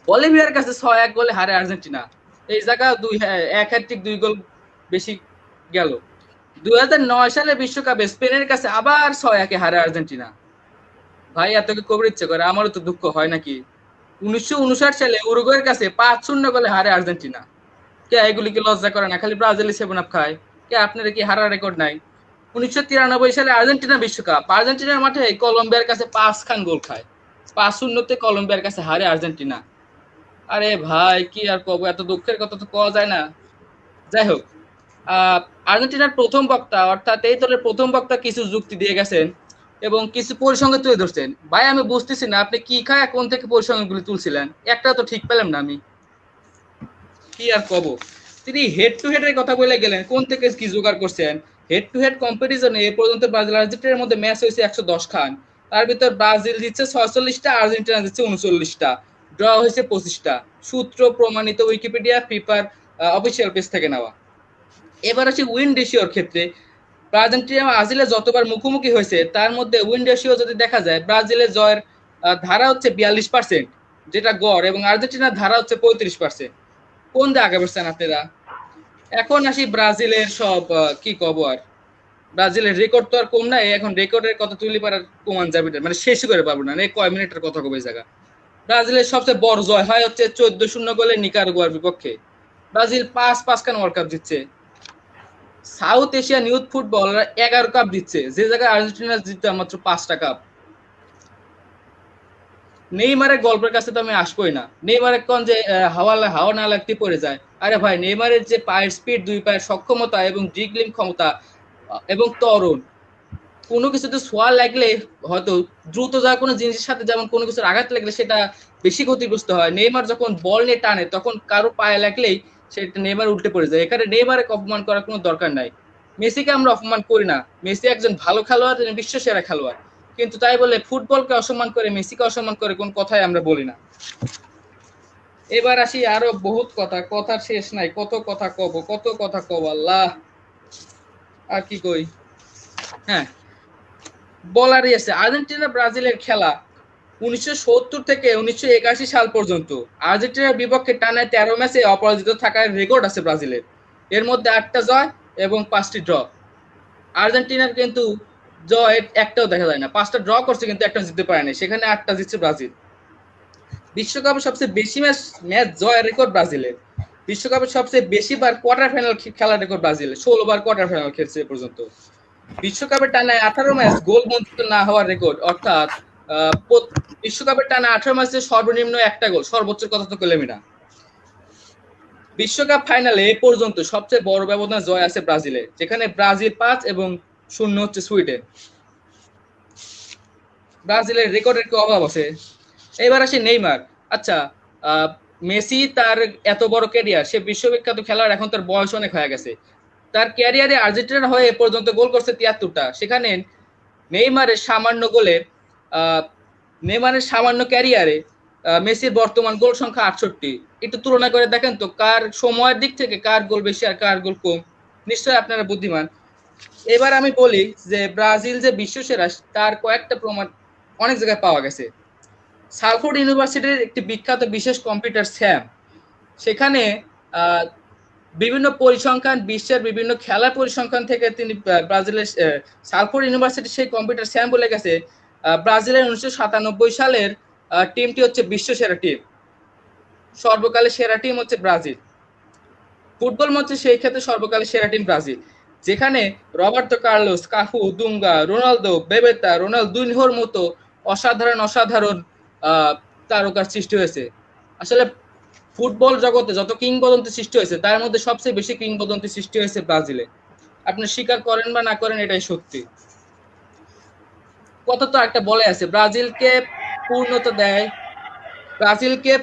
বলিভিয়ার কাছে 6-1 গোলে হারে আর্জেন্টিনা, এই জায়গা 1 হ্যাট্রিক 2 গোল বেশি গেল। 2009 সালে বিশ্বকাপে স্পেনের কাছে আবার 6-1 হারে আর্জেন্টিনা। ভাই এত কি কবির ইচ্ছে করে? আমারও তো দুঃখ হয় নাকি। 1959 সালে উরুগুয়ের কাছে 5-0 গোলে হারে আর্জেন্টিনা। কে এগুলি কি লজ্জা করে না? খালি ব্রাজিলই 7 আপ খায়। কে আপনার কি হারার রেকর্ড নাই? 1993 সালে আর্জেন্টিনা বিশ্বকাপ, আর্জেন্টিনার মাঠে কলম্বিয়ার কাছে 5 খান গোল খায়, 5-0 কলম্বিয়ার কাছে হারে আর্জেন্টিনা। আরে ভাই কি আর কব, এত দুঃখের কথা তো কওয়া যায় না। যাই হোক, আর্জেন্টিনার প্রথম বক্তা, অর্থাৎ এই দলের প্রথম বক্তা কিছু যুক্তি দিয়ে গেছেন এবং কিছু পরিসংখ্যান তুলে ধরছেন। ভাই আমি বুঝতেছি না আপনি কি খায় কোন থেকে পরিসংখ্যানগুলি তুলছিলেন, একটা তো ঠিক পেলাম না আমি। কি আর কব, তিনি হেড টু হেড এর কথা বলে গেলেন, কোন থেকে কি জোগাড় করছেন? হেড টু হেড কম্পিটিশনে এ পর্যন্ত ব্রাজিল আর্জেন্টিনার মধ্যে ম্যাচ হয়েছে 110 খান, তার ভিতর ব্রাজিল জিতছে 46টা, আর্জেন্টিনা জিতছে 39টা, ড্র হয়েছে 25টা। সূত্র প্রমাণিত, উইকিপিডিয়া ফিফার অফিসিয়াল পেজ থেকে নেওয়া। এবার আসি উইন রেশিওর ক্ষেত্রে। আর্জেন্টিনা ব্রাজিলের যতবার মুখোমুখি হয়েছে তার মধ্যে উইন রেশিও যদি দেখা যায়, ব্রাজিলের জয়ের ধারা হচ্ছে 42%, যেটা গড়, এবং আর্জেন্টিনার ধারা হচ্ছে 35%। কোন দিয়ে আগে বসছেন আপনারা? এখন আসি ব্রাজিলের সব কি কব আর, ব্রাজিলের রেকর্ড তো আর কম নাই, এখন রেকর্ডের কথা তুলি পারার কমান যাবে না, মানে শেষ করে পারবো না, কয় মিনিটের কথা কবে জায়গা। ব্রাজিলের সবচেয়ে বড় জয় হয় হচ্ছে 14-0 গোলে নিকারাগুয়ার বিপক্ষে। ব্রাজিল 5 খান ওয়ার্ল্ড কাপ জিতছে। সাউথ এশিয়ান ইউথ ফুটবলাররা 11 কাপ দিচ্ছে, যে জায়গায় আর্জেন্টিনা জিততে মাত্র 5টা কাপ। নেইমারের গল্পের কাছে তো আমি আসবোই না। নেইমারের কোন যে হাওয়া না লাগতে পড়ে যায়। আরে ভাই, নেইমারের যে পায়ের স্পিড, দুই পায়ের সক্ষমতা এবং ড্রিবলিং ক্ষমতা এবং তরুণ, কোনো কিছুতে ছোঁয়া লাগলে হয়তো দ্রুত যাওয়া কোনো জিনিসের সাথে যেমন কোনো কিছুর আঘাত লাগলে সেটা বেশি ক্ষতিগ্রস্ত হয়, নেইমার যখন বল নিয়ে টানে তখন কারো পায়ে লাগলেই সেটা নেইমার উল্টে পড়ে যায়। এখানে নেইমারকে অপমান করার কোনো দরকার নাই। মেসিকে আমরা অপমান করি না, মেসি একজন ভালো খেলোয়াড়, তিনি বিশ্ব সেরা খেলোয়াড়, কিন্তু তাই বলে ফুটবলকে অসম্মান করে, মেসিকে অসম্মান করে কোন কথাই আমরা বলি না। এবার আসি আরো বহুত কথা, কথার শেষ নাই, কত কথা কব আল্লাহ, আর কি কই। হ্যাঁ, বলারই আছে। আর্জেন্টিনা ব্রাজিলের খেলা 1970 থেকে 1981 সাল পর্যন্ত আর্জেন্টিনার বিপক্ষে টানা 13 ম্যাচে অপরাজিত থাকার রেকর্ড আছে ব্রাজিলের। এর মধ্যে 8টা জয় এবং 5টি ড্র। আর্জেন্টিনার কিন্তু জয় একটাও দেখা যায় না, 5টা ড্র করছে কিন্তু একটা জিততে পারে না, সেখানে 8টা জিতছে ব্রাজিল। বিশ্বকাপে সবচেয়ে বেশি ম্যাচ জয়ের রেকর্ড ব্রাজিলের। বিশ্বকাপে সবচেয়ে বেশি বার কোয়ার্টার ফাইনাল খেলার রেকর্ড ব্রাজিলের, 16 বার কোয়ার্টার ফাইনাল খেলছে এ পর্যন্ত। বিশ্বকাপের টানা 18 ম্যাচ গোল বঞ্চিত না হওয়ার রেকর্ড, অর্থাৎ বিশ্বকাপের টানা 18 ম্যাচে সর্বনিম্ন একটা গোল, সর্বোচ্চ কথা তো কইলামই না। বিশ্বকাপ ফাইনালে এ পর্যন্ত সবচেয়ে বড় ব্যবধান জয় আছে ব্রাজিলের, যেখানে ব্রাজিল 5 এবং 0 হচ্ছে সুইডেন। ব্রাজিলের রেকর্ডের কি অভাব আছে? এবার আসি নেইমার। আচ্ছা, মেসি তার এত বড় ক্যারিয়ার, সে বিশ্ববিখ্যাত খেলোয়াড়, এখন তার বয়স অনেক হয়ে গেছে। তার ক্যারিয়ারে আর্জেন্টিনার হয়ে এ পর্যন্ত গোল করছে 73টা, সেখানে নেইমারের সামান্য ক্যারিয়ারে মেসির বর্তমান গোল সংখ্যা 68। একটু তুলনা করে দেখেন তো কার সময়ের দিক থেকে কার গোল বেশি আর কার গোল কম। নিশ্চয়ই আপনারা বুদ্ধিমান। এবার আমি বলি যে ব্রাজিল যে বিশ্বসেরা তার কয়েকটা প্রমাণ অনেক জায়গায় পাওয়া গেছে। সালফোর্ড ইউনিভার্সিটির একটি বিখ্যাত বিশেষ কম্পিউটার স্যাম, সেখানে বিভিন্ন পরিসংখ্যান, বিশ্বের বিভিন্ন খেলার পরিসংখ্যান থেকে তিনি ব্রাজিলের সালফোর্ড ইউনিভার্সিটির সেই কম্পিউটার স্যাম বলে গেছে ব্রাজিলের 1997 সালের টিমটি হচ্ছে বিশ্বসেরা টিম, সর্বকালের সেরা টিম হচ্ছে ব্রাজিল। ফুটবল মঞ্চে সেই ক্ষেত্রে সর্বকালের সেরা টিম ব্রাজিল, যেখানে রবার্তো কার্লোস, কাফু, দুঙ্গা, রোনালদো, বেবেতা, রোনালদুইনহোর মতো অসাধারণ তারকার সৃষ্টি হয়েছে। আসলে ফুটবল জগতে যত কিংবদন্তি সৃষ্টি হয়েছে তার মধ্যে সবচেয়ে বেশি কিংবদন্তি সৃষ্টি হয়েছে ব্রাজিলে। আপনি স্বীকার করেন বা না করেন, এটাই সত্যি। কত তো একটা বলে আছে, ব্রাজিলকে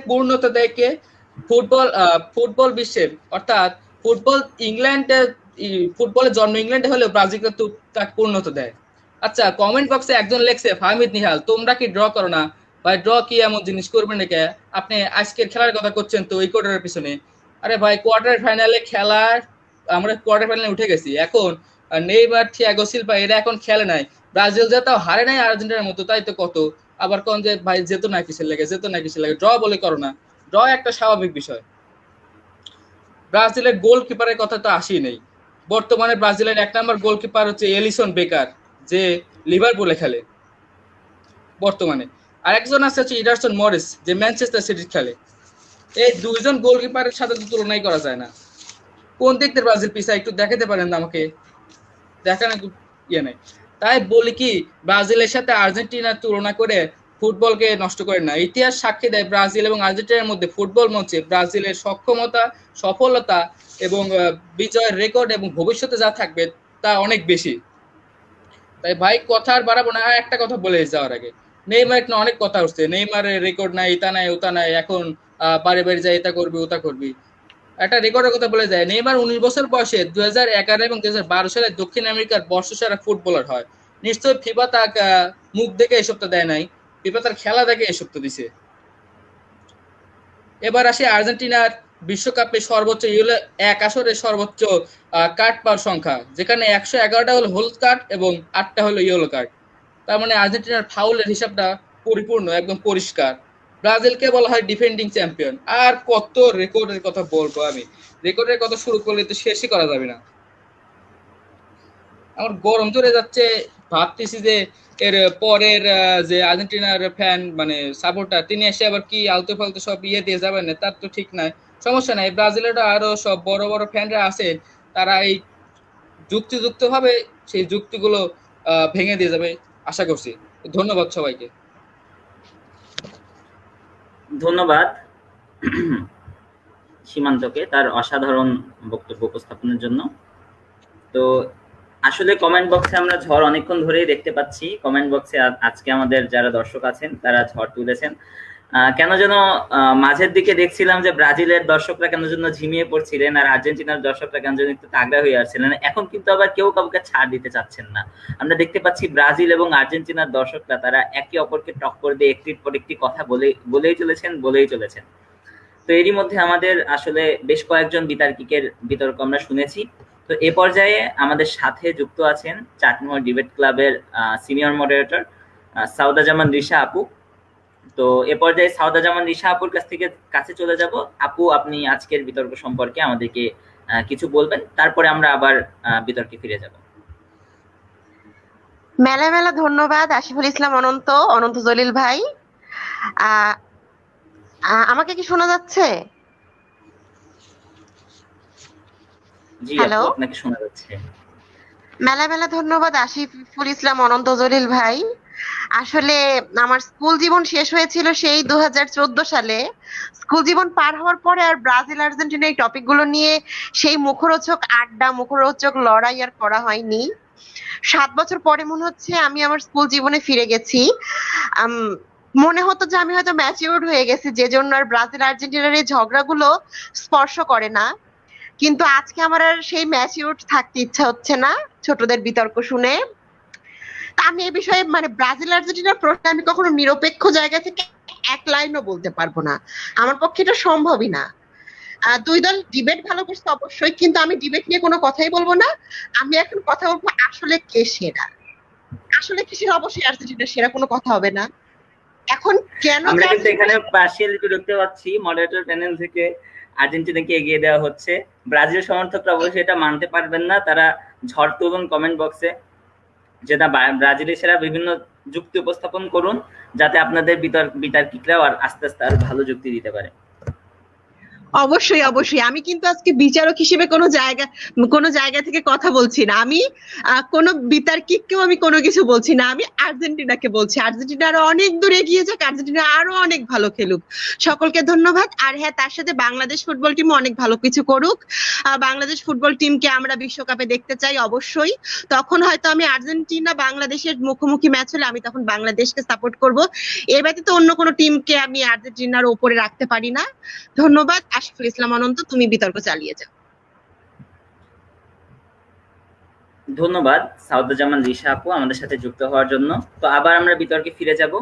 পূর্ণতা দেয় কে? ফুটবল বিশ্বে, অর্থাৎ ফুটবলের জন্ম ইংল্যান্ডে হলেও ব্রাজিলকে তাকে পূর্ণতা দেয়। আচ্ছা, কমেন্ট বক্সে একজন লেখছে, ফাহমিদ নিহাল, তোমরা কি ড্র করো না ভাই? ড্র কি এমন জিনিস করবেন নাকি? আপনি আজকের খেলার কথা করছেন তো, এই কোয়ার্টারের পিছনে। আরে ভাই, কোয়ার্টার ফাইনালে খেলার, আমরা কোয়ার্টার ফাইনালে উঠে গেছি। এখন নেইমার, থিয়াগো সিলভা এরা এখন খেলে নাই। ব্রাজিল যে তাও হারে নাই আর্জেন্টিনার মতো, তাই তো কত। আবার কোন যে ভাই যেত না কিসের লাগে, ড্র বলে করো না। ড্র একটা স্বাভাবিক বিষয়। ব্রাজিলের গোলকিপারের কথা তো আসি নেই। বর্তমানে ব্রাজিলের 1 নম্বর গোলকিপার হচ্ছে এলিসন বেকার, যে লিভারপুলে খেলে বর্তমানে। আরেকজন আছে হচ্ছে ইডারসন মরিস, যে ম্যানচেস্টার সিটি খেলে। এই দুইজন গোলকিপারের সাথে তো তুলনাই করা যায় না। কোন দিক থেকে ব্রাজিল পিছায় একটু দেখাতে পারেন আমাকে? দেখানো ইয়ে নাই। তাই বলি কি, ব্রাজিলের সাথে আর্জেন্টিনার তুলনা করে ফুটবলকে নষ্ট করেন না। ইতিহাস সাক্ষী দেয় ব্রাজিল এবং আর্জেন্টিনার মধ্যে ফুটবল মঞ্চে ব্রাজিলের সক্ষমতা, সফলতা এবং বিজয়ের রেকর্ড এবং ভবিষ্যতে যা থাকবে তা অনেক বেশি। তাই ভাই কথা আর বাড়াবো না, একটা কথা বলে যাওয়ার আগে, নেইমার অনেক কথা উঠছে, নেইমারের রেকর্ড নাই, এটা নাই, ওটা নাই, এখন বাড়ি বাড়ি যায় এটা করবি ওটা করবি। একটা রেকর্ডের কথা বলে যায়, নেইমার 19 বছর বয়সে 2011 এবং 2012 সালে দক্ষিণ আমেরিকার বর্ষসেরা ফুটবলার হয়। নিশ্চয়ই ফিফা তাকে মুখ দেখে এসবটা দেয় নাই, ফিফা তার খেলা দেখে এসবটা দিছে। এবার আসি আর্জেন্টিনার বিশ্বকাপে সর্বোচ্চ এক আসরে সর্বোচ্চ কার্ড পাওয়ার সংখ্যা, যেখানে 111টা হলো হলুদ কার্ড এবং 8টা হলো ইয়েলো কার্ড। তার মানে আর্জেন্টিনার ফাউলের হিসাবটা পরিপূর্ণ, একদম পরিষ্কার। ব্রাজিলকে বলা হয় ডিফেন্ডিং চ্যাম্পিয়ন। আর কত রেকর্ডের কথা বলবো আমি, রেকর্ডের কথা শুরু করলে তো শেষই করা যাবে না। আমার গরম ধরে যাচ্ছে, ভাবতেছি যে এর পরের যে আর্জেন্টিনার ফ্যান মানে সাপোর্টার, তিনি এসে আবার কি আলতু ফালতু সব ইয়ে দিয়ে যাবেন না, তার তো ঠিক নাই। সমস্যা নাই, ব্রাজিলের আরো সব বড় বড় ফ্যানরা আছে, তারা এই যুক্তিযুক্ত ভাবে সেই যুক্তিগুলো ভেঙে দিয়ে যাবে আশা করছি। ধন্যবাদ সবাইকে। ধন্যবাদ সীমান্তকে তার অসাধারণ বক্তব্য উপস্থাপনের জন্য। তো আসলে কমেন্ট বক্সে আমরা ঝড় অনেকক্ষণ ধরেই দেখতে পাচ্ছি। কমেন্ট বক্সে আজকে আমাদের যারা দর্শক আছেন তারা ঝড় তুলেছেন। কেন যেন মাঝের দিকে দেখছিলাম যে ব্রাজিলের দর্শকরা কেন যেন ঝিমিয়ে পড়ছিলেন, আর আর্জেন্টিনার দর্শকরা কেন যেন একটু তাগড়া হয়ে আসছিলেন। এখন কিন্তু আবার কেউ কাউকে ছাড় দিতে চাচ্ছেন না। আমরা দেখতে পাচ্ছি ব্রাজিল এবং আর্জেন্টিনার দর্শকরা তারা একে অপরকে টক্কর দিয়ে একটির পর একটি কথা বলেই চলেছেন। তো এরই মধ্যে আমাদের আসলে বেশ কয়েকজন বিতার্কিকের বিতর্ক আমরা শুনেছি। তো এ পর্যায়ে আমাদের সাথে যুক্ত আছেন চাটমোহর ডিবেট ক্লাবের সিনিয়র মডারেটর সাউদা জামান রিশা আপু। তো এ পর্যায়ে সাউদা জামান রিশা আপুর কাছে চলে যাব। আপু, আপনি আজকের বিতর্ক সম্পর্কে আমাদেরকে কিছু বলবেন, তারপরে আমরা আবার বিতর্কে ফিরে যাব। মেলা মেলা ধন্যবাদ আসিফুল ইসলাম অনন্ত জলিল ভাই। আমাকে কি শোনা যাচ্ছে? জি হ্যালো, আপু, আপনাকে শোনা যাচ্ছে। মেলা মেলা ধন্যবাদ আসিফুল ইসলাম অনন্ত জলিল ভাই। আসলে আমার স্কুল জীবন শেষ হয়েছিল সেই 2014 সালে। স্কুল জীবন পার হওয়ার পরে আর ব্রাজিল আর্জেন্টিনা এই টপিক গুলো নিয়ে সেই মুখরোচক আড্ডা, মুখরোচক লড়াই আর করা হয়নি। 7 বছর পরে মনে হচ্ছে আমি আমার স্কুল জীবনে ফিরে গেছি। মনে হতো যে আমি হয়তো ম্যাচিউরড হয়ে গেছি, যে জন্য আর ব্রাজিল আর্জেন্টিনার এই ঝগড়াগুলো স্পর্শ করে না। কিন্তু আজকে আমার আর সেই ম্যাচিউরড থাকতে ইচ্ছা হচ্ছে না ছোটদের বিতর্ক শুনে। তা আমি এই বিষয়ে মানে ব্রাজিল আর্জেন্টিনার প্রশ্নে আমি কখনো নিরপেক্ষ জায়গা থেকে এক লাইনও বলতে পারবো না, আমার পক্ষে এটা সম্ভবই না। দুই দল ডিবেট ভালো করছে অবশ্যই, কিন্তু আমি ডিবেট নিয়ে কোনো কথাই বলবো না। আমি এখন কথা বলবো আসলে কে সেরা। আসলে কি সেরা? অবশ্যই আর্জেন্টিনা সেরা, কোনো কথা হবে না। এখন কেন আমরা কিন্তু এখানে পার্সিয়ালিটি দেখতে পাচ্ছি, মডারেটর প্যানেল থেকে আর্জেন্টিনাকে এগিয়ে দেওয়া হচ্ছে। ব্রাজিল সমর্থকরা অবশ্যই এটা মানতে পারবেন না, তারা ঝড় তুলুন কমেন্ট বক্সে, যে না ব্রাজিলের সেরা বিভিন্ন যুক্তি উপস্থাপন করুন, যাতে আপনাদের বিতার্কিকরাও আর আস্তে আস্তে আর ভালো যুক্তি দিতে পারে। অবশ্যই অবশ্যই, আমি কিন্তু আজকে বিচারক হিসেবে কোনো জায়গা থেকে কথা বলছি না। আমি কোনো বিতার্কিককেও আমি কোনো কিছু বলছি না, আমি আর্জেন্টিনাকে বলছি। আর্জেন্টিনা আরো অনেক দূর এগিয়ে যাক, আর্জেন্টিনা আরো অনেক ভালো খেলুক। সকলকে ধন্যবাদ। আর হ্যাঁ, তার সাথে বাংলাদেশ ফুটবল টিম অনেক ভালো কিছু করুক। বাংলাদেশ ফুটবল টিমকে আমরা বিশ্বকাপে দেখতে চাই অবশ্যই। তখন হয়তো আমি আর্জেন্টিনা বাংলাদেশের মুখোমুখি ম্যাচ হলে আমি তখন বাংলাদেশকে সাপোর্ট করব। এর ব্যতীত অন্য কোনো টিমকে আমি আর্জেন্টিনার উপরে রাখতে পারি না। ধন্যবাদ। আশিফুল ইসলাম অনন্ত, তুমি বিতর্ক চালিয়ে যাও। ধন্যবাদ সাউদ্দাজামান রিশা আপু আমাদের সাথে যুক্ত হওয়ার জন্য। তো আবার আমরা বিতর্কে ফিরে যাব।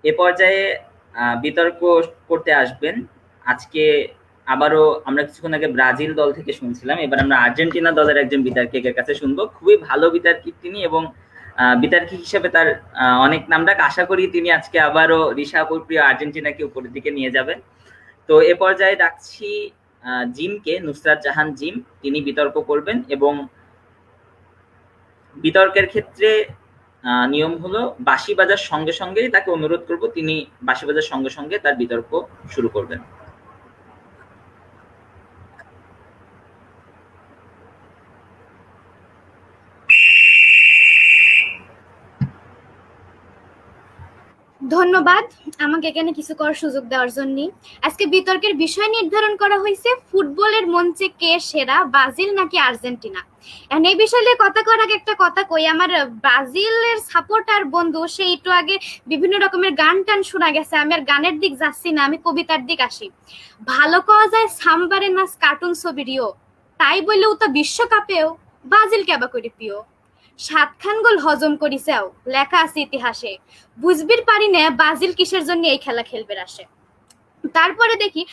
এ পর্যায়ে বিতর্ক করতে আসবেন আজকে আবারও আমরা কিছুক্ষণ আগে ব্রাজিল দল থেকে শুনছিলাম, এবার আমরা আর্জেন্টিনা দলের একজন বিতর্কিকের কাছে শুনবো। খুবই ভালো বিতর্কিক তিনি, এবং বিতর্কিক হিসেবে তার অনেক নামডাক। আশা করি তিনি আজকে আবারও রিশা আপুর প্রিয় আর্জেন্টিনাকে উপরের দিকে নিয়ে যাবেন। তো এ পর্যায়ে ডাকছি জিমকে, নুসরাত জাহান জিম, তিনি বিতর্ক করবেন। এবং বিতর্কের ক্ষেত্রে নিয়ম হলো বাঁশি বাজার সঙ্গে সঙ্গেই তাকে অনুরোধ করব তিনি বাঁশি বাজার সঙ্গে সঙ্গে তার বিতর্ক শুরু করবেন। ধন্যবাদ আমাকে এখানে কিছু করার সুযোগ দেওয়ার জন্য। আজকে বিতর্কের বিষয় নির্ধারণ করা হয়েছে ফুটবলের মঞ্চে কে সেরা, ব্রাজিল নাকি আর্জেন্টিনা। এখন এই বিষয়ে কথা করার আগে একটা কথা কই, আমার ব্রাজিলের সাপোর্টার বন্ধু সে একটু আগে বিভিন্ন রকমের গান টান শোনা গেছে, আমি আর গানের দিক যাচ্ছি না, আমি কবিতার দিক আসি। ভালো কওয়া যায় সাম্বারে নাচ কার্টুন ছবিরিও, তাই বললেও তো বিশ্বকাপেও ব্রাজিল কেবা করে প্রিয়। 7খান গোল হজম করিছেও, লেখা আছে ইতিহাসে, বুঝবির পারি না ব্রাজিল কিসের জন্য এই খেলা খেলবে আসে। তারপরে দেখি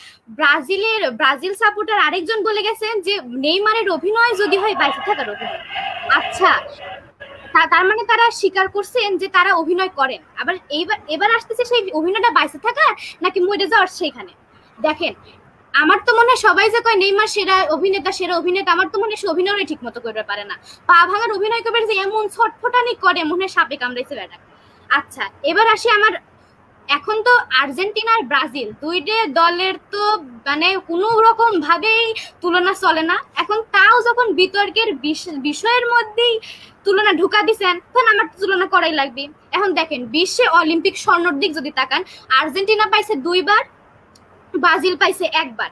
ব্রাজিল সাপোর্টার আরেকজন বলে গেছেন যে নেইমারের অভিনয় যদি হয় বাইরে থাকার অভিনয়। আচ্ছা, তার মানে তারা স্বীকার করছেন যে তারা অভিনয় করেন। আবার এবার আসতেছে সেই অভিনয়টা বাইরে থাকার নাকি মরে যাওয়ার। সেইখানে দেখেন, আমার তো মনে হয় সবাই যে কয় নেইমার সেরা অভিনেতা, আমার তো মনে হয় সে অভিনয় ঠিক মতো করতে পারে না। পা ভাঙার অভিনয় করবে যে এমন ছটফটানি করে মনে হয় সাপে কামড়াইছে বেটা। আচ্ছা, এবার আসি আমার, এখন তো আর্জেন্টিনা আর ব্রাজিল দুইটা দলের তো মানে কোনো রকম ভাবেই তুলনা চলে না। এখন তাও যখন বিতর্কের বিষয়ের মধ্যেই তুলনা ঢুকা দিচ্ছেন, তখন আমার তুলনা করাই লাগবে। এখন দেখেন, বিশ্বে অলিম্পিক স্বর্ণর দিক যদি তাকান, আর্জেন্টিনা পাইছে 2বার, ব্রাজিল পাইছে 1বার।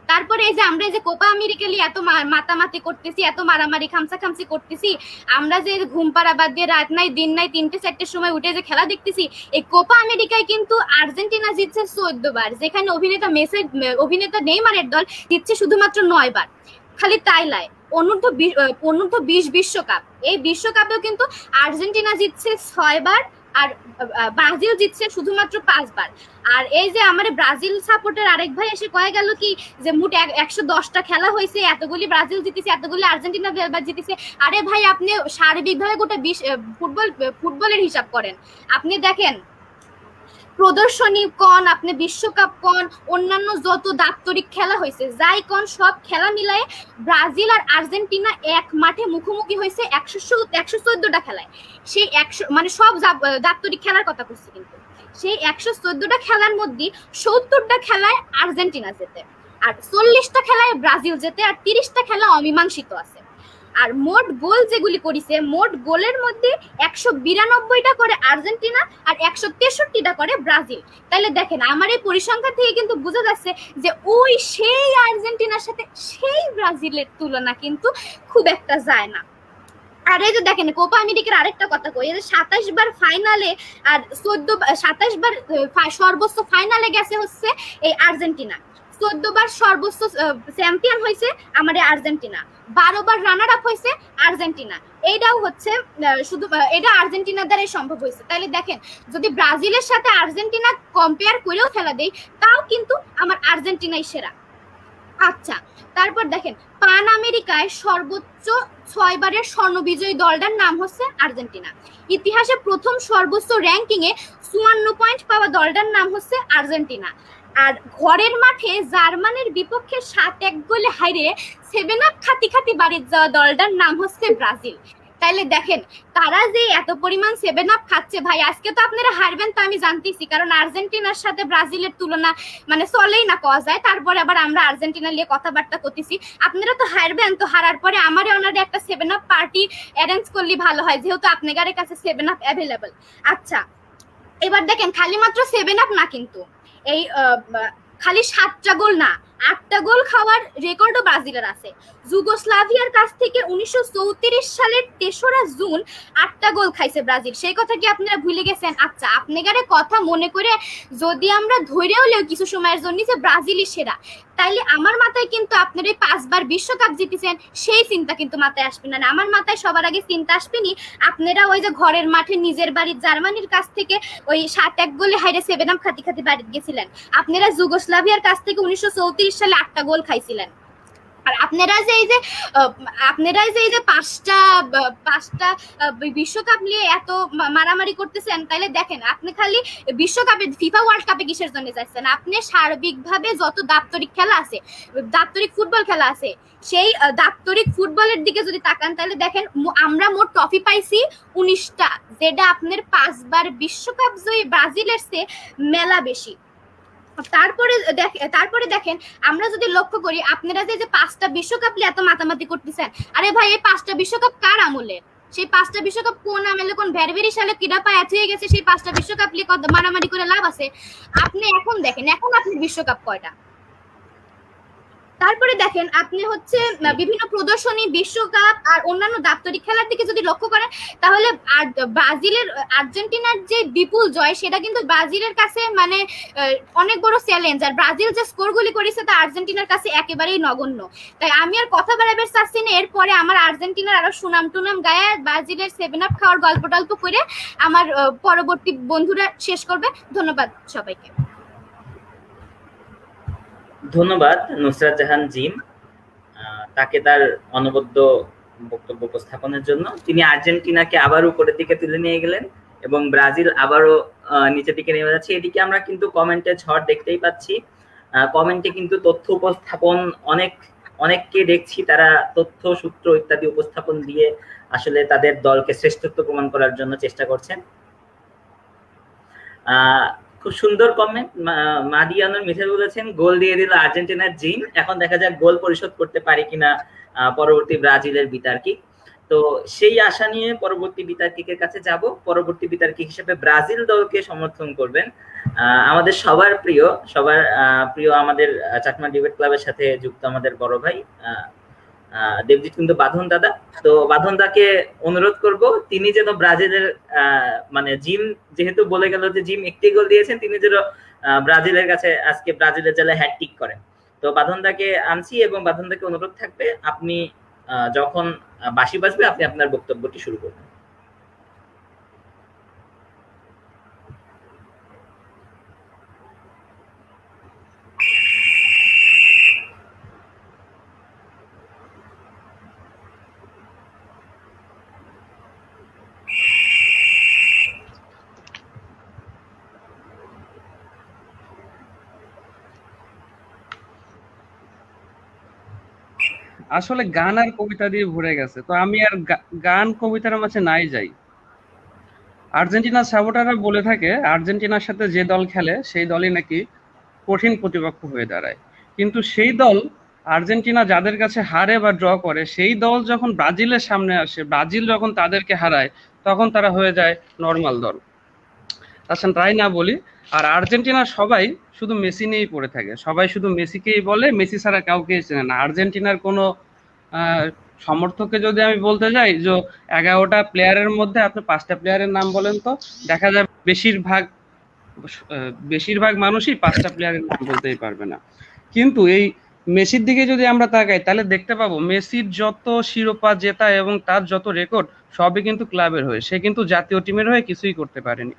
তারপরে এই যে আমরা যে কোপা আমেরিকা নিয়ে এত মাতামাতি করতেছি, এত মারামারি খামসাখামসি করতেছি, আমরা যে ঘুম পাড়া বাদ দিয়ে রাত নাই দিন নাই 3টে-4টের সময় উঠে যে খেলা দেখতেছি, এই কোপা আমেরিকায় কিন্তু আর্জেন্টিনা জিতছে 14বার, যেখানে অভিনেতা নেইমারের দল জিতছে শুধুমাত্র 9বার। খালি তাই নয়, অনূর্ধ্ব 20 বিশ্বকাপ, এই বিশ্বকাপেও কিন্তু আর্জেন্টিনা জিতছে 6বার আর ব্রাজিল জিতছে শুধুমাত্র 5বার। আর এই যে আমার ব্রাজিল সাপোর্টার আরেক ভাই এসে কয়ে গেল কি যে মোট 110টা খেলা হয়েছে, এতগুলি ব্রাজিল জিতেছে, এতগুলি আর্জেন্টিনা জিতেছে। আরে ভাই, আপনি সার্বিকভাবে গোটা ফুটবলের হিসাব করেন। আপনি দেখেন প্রদর্শনী কন, আপনি বিশ্বকাপ কন, অন্যান্য যত দাপ্তরিক খেলা হয়েছে, যাই কন, সব খেলা মিলায়ে ব্রাজিল আর আর্জেন্টিনা এক মাঠে মুখোমুখি হয়েছে 114টা খেলায়। সেই 100 মানে সব দাপ্তরিক খেলার কথা বলছি, কিন্তু সেই 114টা খেলার মধ্যে 70টা খেলায় আর্জেন্টিনা জেতে, আর 40টা খেলায় ব্রাজিল জেতে, আর 30টা খেলা অমীমাংসিত আছে। আর মোট গোল যেগুলি করেছে, মোট গোলের মধ্যে 192টা করে আর্জেন্টিনা আর 163টা করে ব্রাজিল। তাহলে দেখেন, আমার এই পরিসংখ্যান থেকে কিন্তু বোঝা যাচ্ছে যে ওই সেই আর্জেন্টিনার সাথে সেই ব্রাজিলের তুলনা কিন্তু খুব একটা যায় না। আর এই যে দেখেন, কোপা আমেরিকার আরেকটা কথা কই, 27 বার ফাইনালে আর 27 বার সর্বোচ্চ ফাইনালে গেছে হচ্ছে এই আর্জেন্টিনা। 14 বার সর্বোচ্চ চ্যাম্পিয়ন হয়েছে আমাদের আর্জেন্টিনা, 12 বার রানার আপ হয়েছে আর্জেন্টিনা। এইটাও হচ্ছে শুধু এটা আর্জেন্টিনার দ্বারাই সম্ভব হয়েছে। তাহলে দেখেন, যদি ব্রাজিলের সাথে আর্জেন্টিনা কম্পেয়ার করেও খেলা দেই, তাও কিন্তু আমার আর্জেন্টিনাই সেরা। আচ্ছা, তারপর দেখেন, পান আমেরিকায় সর্বোচ্চ 6 বারের স্বর্ণ বিজয়ী দলটার নাম হচ্ছে আর্জেন্টিনা। ইতিহাসে প্রথম সর্বোচ্চ র্যাঙ্কিং এ 54 পয়েন্ট পাওয়া দলটার নাম হচ্ছে আর্জেন্টিনা। আর ঘরের মাঠে জার্মানির বিপক্ষে 7-1 গোলে হারিয়ে 7 আপ খাতি খাতি বাড়ির যাওয়া দলটার নাম হচ্ছে ব্রাজিল। তাইলে দেখেন, তারা যে এত পরিমাণ 7 আপ খাচ্ছে, ভাই আজকে তো আপনারা হারবেন তো আমি জানতেছি, কারণ আর্জেন্টিনার সাথে ব্রাজিলের তুলনা মানে চলেই না কওয়া যায়। তারপরে আবার আমরা আর্জেন্টিনা নিয়ে কথাবার্তা করতেছি, আপনারা তো হারবেন, তো হারার পরে আমারে ওনাদের একটা 7 আপ পার্টি অ্যারেঞ্জ করলে ভালো হয়, যেহেতু আপনাদের কাছে 7 আপ অ্যাভেলেবল। আচ্ছা, এবার দেখেন, খালি মাত্র 7 আপ না কিন্তু, এই খালি 7টা গোল না, 8টা গোল খাওয়ার রেকর্ডও ব্রাজিলের আছে। যুগোস্লাভিয়ার কাছ থেকে 1934 সালের 3রা জুন 8টা গোল খাইছে ব্রাজিল। সেই কথা কি আপনারা ভুলে গেছেন? আচ্ছা, আপনাদের কথা মনে করে যদি আমরা ধরেও লেও কিছু সময়ের জন্য যে ব্রাজিলই সেরা, তাইলে আমার মাথায় কিন্তু আপনারা 5 বার বিশ্বকাপ জিতেছেন সেই চিন্তা কিন্তু মাথায় আসবে না। আমার মাথায় সবার আগে চিন্তা আসবেনি আপনারা ওই যে ঘরের মাঠে নিজের বাড়ির জার্মানির কাছ থেকে ওই 7-1 গোলে হাইরে 7 আপ খাতি খাতি বাড়ি গেছিলেন। আপনারা যুগোস্লাভিয়ার কাছ থেকে 1934 সালে 8টা গোল খাইছিলেন। আর আপনারা যে এই যে পাঁচটা বিশ্বকাপ নিয়ে এত মারামারি করতেছেন, তাইলে দেখেন, আপনি খালি বিশ্বকাপে ফিফা ওয়ার্ল্ড কাপে কিসের জন্য যাচ্ছেন? আপনি সার্বিকভাবে যত দাপ্তরিক খেলা আছে, দাপ্তরিক ফুটবল খেলা আছে, সেই দাপ্তরিক ফুটবলের দিকে যদি তাকান, তাহলে দেখেন আমরা মোট ট্রফি পাইছি 19টা, যেটা আপনার 5 বার বিশ্বকাপ জয়ী ব্রাজিলের চেয়ে মেলা বেশি। তারপরে দেখেন, আমরা যদি লক্ষ্য করি, আপনারা যে 5টা বিশ্বকাপ নিয়ে এত মাতামাতি করতেছেন, আরে ভাই এই 5টা বিশ্বকাপ কার আমলে? সেই 5টা বিশ্বকাপ কোন আমলে, কোন ভ্যারভেরি সালে কিরা পায় হয়ে গেছে? সেই 5টা বিশ্বকাপ নিয়ে কত মারামারি করে লাভ আছে? আপনি এখন দেখেন, এখন আপনি বিশ্বকাপ কয়টা? তারপরে দেখেন, আপনি হচ্ছে বিভিন্ন প্রদর্শনী, বিশ্বকাপ আর অন্যান্য দাপ্তরিক খেলার দিকে যদি লক্ষ্য করেন, তাহলে আর্জেন্টিনার যে বিপুল জয়, সেটা কিন্তু ব্রাজিলের কাছে মানে অনেক বড় চ্যালেঞ্জ। আর ব্রাজিল যে স্কোরগুলি করেছে তা আর্জেন্টিনার কাছে একেবারেই নগণ্য। তাই আমি আর কথা বাড়াবার চাচ্ছি না, এরপরে আমার আর্জেন্টিনার আরো সুনাম টুনাম গায়ে ব্রাজিলের 7 আপ খাওয়ার গল্প টল্প করে আমার পরবর্তী বন্ধুরা শেষ করবে। ধন্যবাদ সবাইকে। ধন্যবাদ নুসরাত জাহান জিম, তাকে তার অনবদ্য বক্তব্য উপস্থাপনের জন্য। তিনি আর্জেন্টিনাকে আবার উপরের দিকে তুলে নিয়ে গেলেন এবং ব্রাজিল আবারও নিচের দিকে নেমে যাচ্ছে। এদিকে আমরা কিন্তু কমেন্টে ঝড় দেখতেই পাচ্ছি। কমেন্টে কিন্তু তথ্য উপস্থাপন অনেককে দেখছি, তারা তথ্য সূত্র ইত্যাদি উপস্থাপন দিয়ে আসলে তাদের দলকে শ্রেষ্ঠত্ব প্রমাণ করার জন্য চেষ্টা করছেন। খুব সুন্দর কমেন্ট। মাদিয়ানুর মিঠে বলেছেন, গোল দিয়ে দিল আর্জেন্টিনার জিম, এখন দেখা যাক গোল পরিশোধ করতে পারে কিনা পরবর্তী ব্রাজিলের বিতার্কিক। তো সেই আশা নিয়ে পরবর্তী বিতার্কিকের কাছে যাব। পরবর্তী বিতার্কিক হিসেবে ব্রাজিল দলকে সমর্থন করবেন আমাদের সবার প্রিয় আমাদের চাকমা ডিবেট ক্লাবের সাথে যুক্ত আমাদের বড় ভাই দেবজিৎ কিন্তু বাঁধন দাদা। তো বাঁধন দাকে অনুরোধ করব, তিনি যেন ব্রাজিলের মানে জিম যেহেতু বলে গেল যে জিম একটি গোল দিয়েছেন, তিনি যেন ব্রাজিলের কাছে আজকে ব্রাজিলের জেলায় হ্যাটট্রিক করেন। তো বাঁধন দাকে আনছি এবং বাঁধন দাকে অনুরোধ থাকবে, আপনি যখন বাঁশি বাজবে আপনি আপনার বক্তব্যটি শুরু করবেন। আসলে গান আর কবিতা দিয়ে ভরে গেছে, তো আমি আর গান কবিতার মাঝে নাই যাই। আর্জেন্টিনার সাপোর্টাররা বলে থাকে আর্জেন্টিনার সাথে যে দল খেলে সেই দলই নাকি কঠিন প্রতিপক্ষ হয়ে দাঁড়ায়, কিন্তু সেই দল আর্জেন্টিনা যাদের কাছে হারে বা ড্র করে, সেই দল যখন ব্রাজিলের সামনে আসে, ব্রাজিল যখন তাদেরকে হারায়, তখন তারা হয়ে যায় নর্মাল দল। আচ্ছা, তাই না বলি। আর আর্জেন্টিনার সবাই শুধু মেসি নিয়েই পড়ে থাকে, সবাই শুধু মেসিকেই বলে, মেসি ছাড়া কাউকেই চেনে না। আর্জেন্টিনার কোনো সমর্থককে যদি আমি বলতে যাই যে 11টা প্লেয়ারের মধ্যে আপনি 5টা প্লেয়ারের নাম বলেন, তো দেখা যায় বেশিরভাগ মানুষই 5টা প্লেয়ারের নাম বলতেই পারবে না। কিন্তু এই মেসির দিকে যদি আমরা তাকাই তাহলে দেখতে পাবো মেসির যত শিরোপা জেতা এবং তার যত রেকর্ড সবই কিন্তু ক্লাবের হয়ে, সে কিন্তু জাতীয় টিমের হয়ে কিছুই করতে পারেনি।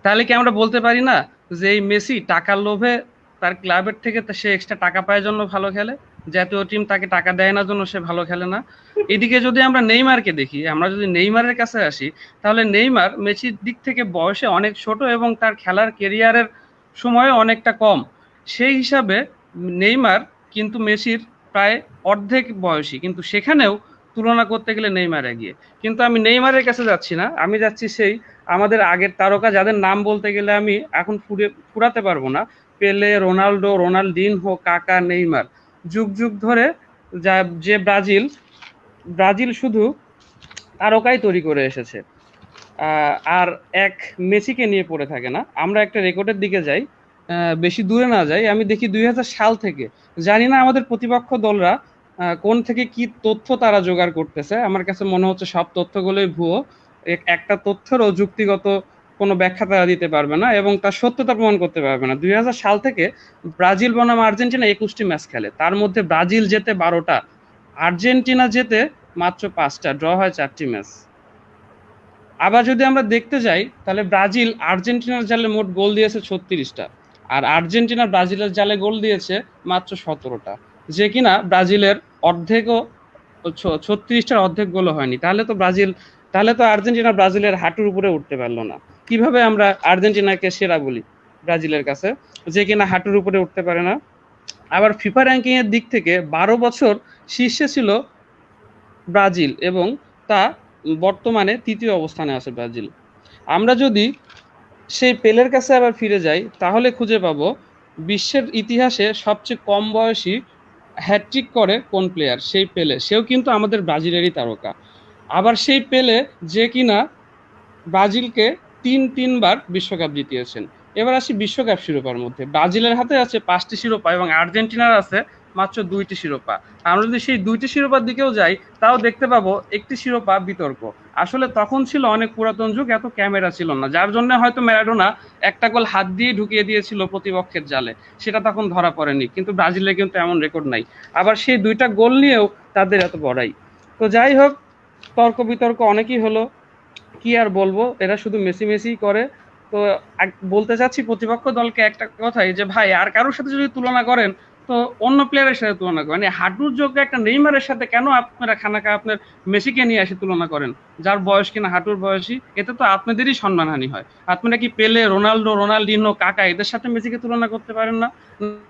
তাহলে কি আমরা বলতে পারি না যে এই মেসি টাকার লোভে তার ক্লাবের থেকে সে এক্সট্রা টাকা পাওয়ার জন্য ভালো খেলে, জাতীয় টিম তাকে টাকা দেয় না জন্য সে ভালো খেলে না? এদিকে যদি আমরা নেইমারকে দেখি, আমরা যদি নেইমারের কাছে আসি, তাহলে নেইমার মেসির দিক থেকে বয়সে অনেক ছোট এবং তার খেলার কেরিয়ারের সময় অনেকটা কম। সেই হিসাবে নেইমার কিন্তু মেসির প্রায় অর্ধেক বয়সী, কিন্তু সেখানেও তুলনা করতে গেলে নেইমার এগিয়ে। কিন্তু আমি নেইমারের কাছে যাচ্ছি না, আমি যাচ্ছি সেই আমাদের আগের তারকা যাদের নাম বলতে গেলে আমি এখন ফুরাতে পারবো না, পেলে, রোনাল্ডো, রোনাল্ডিনহো, কাকা, নেইমার। যুগ যুগ ধরে যে ব্রাজিল শুধু তারকাই তৈরি করে এসেছে, আর এক মেসিকে নিয়ে পড়ে থাকে না। আমরা একটা রেকর্ডের দিকে যাই, বেশি দূরে না যাই, আমি দেখি 2000 সাল থেকে, জানি না আমাদের প্রতিপক্ষ দলরা কোন থেকে কি তথ্য তারা জোগাড় করতেছে, আমার কাছে মনে হচ্ছে সব তথ্যগুলোই ভুয়ো। একটা তথ্যেরও যুক্তিগত কোনো ব্যাখ্যা তারা দিতে পারবে না এবং তার সত্যতা প্রমাণ করতে পারবে না। 2000 সাল থেকে ব্রাজিল বনাম আর্জেন্টিনা 21টি ম্যাচ খেলে, তার মধ্যে ব্রাজিল জেতে 12টা, আর্জেন্টিনা জেতে মাত্র 5টা, ড্র হয় 4টি ম্যাচ। আবার যদি আমরা দেখতে যাই তাহলে ব্রাজিল আর্জেন্টিনার জালে মোট গোল দিয়েছে 36টা, আর আর্জেন্টিনা ব্রাজিলের জালে গোল দিয়েছে মাত্র 17টা, যে কিনা ব্রাজিলের অর্ধেকও 36টার অর্ধেক গোলও হয়নি। তাহলে তো আর্জেন্টিনা ব্রাজিলের হাঁটুর উপরে উঠতে পারলো না। কিভাবে আমরা আর্জেন্টিনাকে সেরা বলি ব্রাজিলের কাছে, যে কিনা হাঁটুর উপরে উঠতে পারে না? আবার ফিফা র্যাঙ্কিং এর দিক থেকে 12 বছর শীর্ষে ছিল ব্রাজিল এবং তা বর্তমানে 3য় অবস্থানে আছে ব্রাজিল। আমরা যদি সেই পেলের কাছে আবার ফিরে যাই তাহলে খুঁজে পাবো বিশ্বের ইতিহাসে সবচেয়ে কম বয়সী হ্যাটট্রিক করে কোন প্লেয়ার, সেই পেলে, সেও কিন্তু আমাদের ব্রাজিলেরই তারকা। আবার সেই পেলে যে কিনা ব্রাজিলকে তিনবার বিশ্বকাপ জিতিয়েছেন। এবার আসি বিশ্বকাপ শিরোপার মধ্যে, ব্রাজিলের হাতে আছে 5টি শিরোপা এবং আর্জেন্টিনার আছে মাত্র 2টি শিরোপা। আমরা যদি সেই 2টি শিরোপার দিকেও যাই তাও দেখতে পাবো একটি শিরোপা বিতর্ক। আসলে তখন ছিল অনেক পুরাতন যুগ, এত ক্যামেরা ছিল না, যার জন্য হয়তো ম্যারাডোনা একটা গোল হাত দিয়ে ঢুকিয়ে দিয়েছিল প্রতিপক্ষের জালে, সেটা তখন ধরা পড়েনি। কিন্তু ব্রাজিলের কিন্তু এমন রেকর্ড নাই, আবার সেই 2টা গোল নিয়েও তাদের এত বড়াই। তো যাই হোক, তর্ক বিতর্ক অনেকই হলো, কি আর বলবো, এরা শুধু মেসি মেসি করে। তো বলতে চাচ্ছি প্রতিপক্ষ দলকে একটা কথাই, যে ভাই আর কারোর সাথে যদি তুলনা করেন তো অন্য প্লেয়ারের সাথে তুলনা করেন, হাঁটুর যোগ্য একটা নেইমারের সাথে কেন আপনারা খানাকা আপনার মেসিকে নিয়ে এসে তুলনা করেন, যার বয়স কিনা হাঁটুর বয়সী? এতে তো আপনাদেরই সম্মানহানি হয়। আপনারা কি পেলে, রোনাল্ডো, রোনাল্ডিনহো, কাকা এদের সাথে মেসিকে তুলনা করতে পারেন না?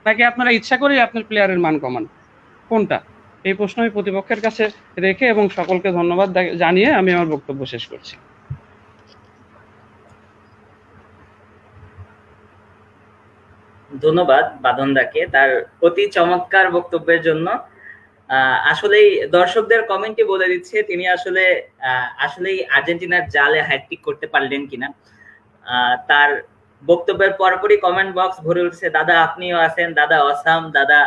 নাকি আপনারা ইচ্ছা করেই আপনার প্লেয়ারের মান কমান? কোনটা? এই প্রশ্ন আমি প্রতিপক্ষের কাছে রেখে এবং সকলকে ধন্যবাদ জানিয়ে আমি আমার বক্তব্য শেষ করছি। ধন্যবাদ বাদনদাকে তার অতি চমৎকার বক্তব্যের জন্য। আসলেই দর্শকদের কমেন্টে বলে দিচ্ছে তিনি আসলেই আর্জেন্টিনার জালে হ্যাটট্রিক করতে পারলেন কিনা। তার বক্তব্যের পরপরই কমেন্ট বক্স ভরে উঠছে, দাদা আপনিও আছেন, দাদা অসাম, দাদা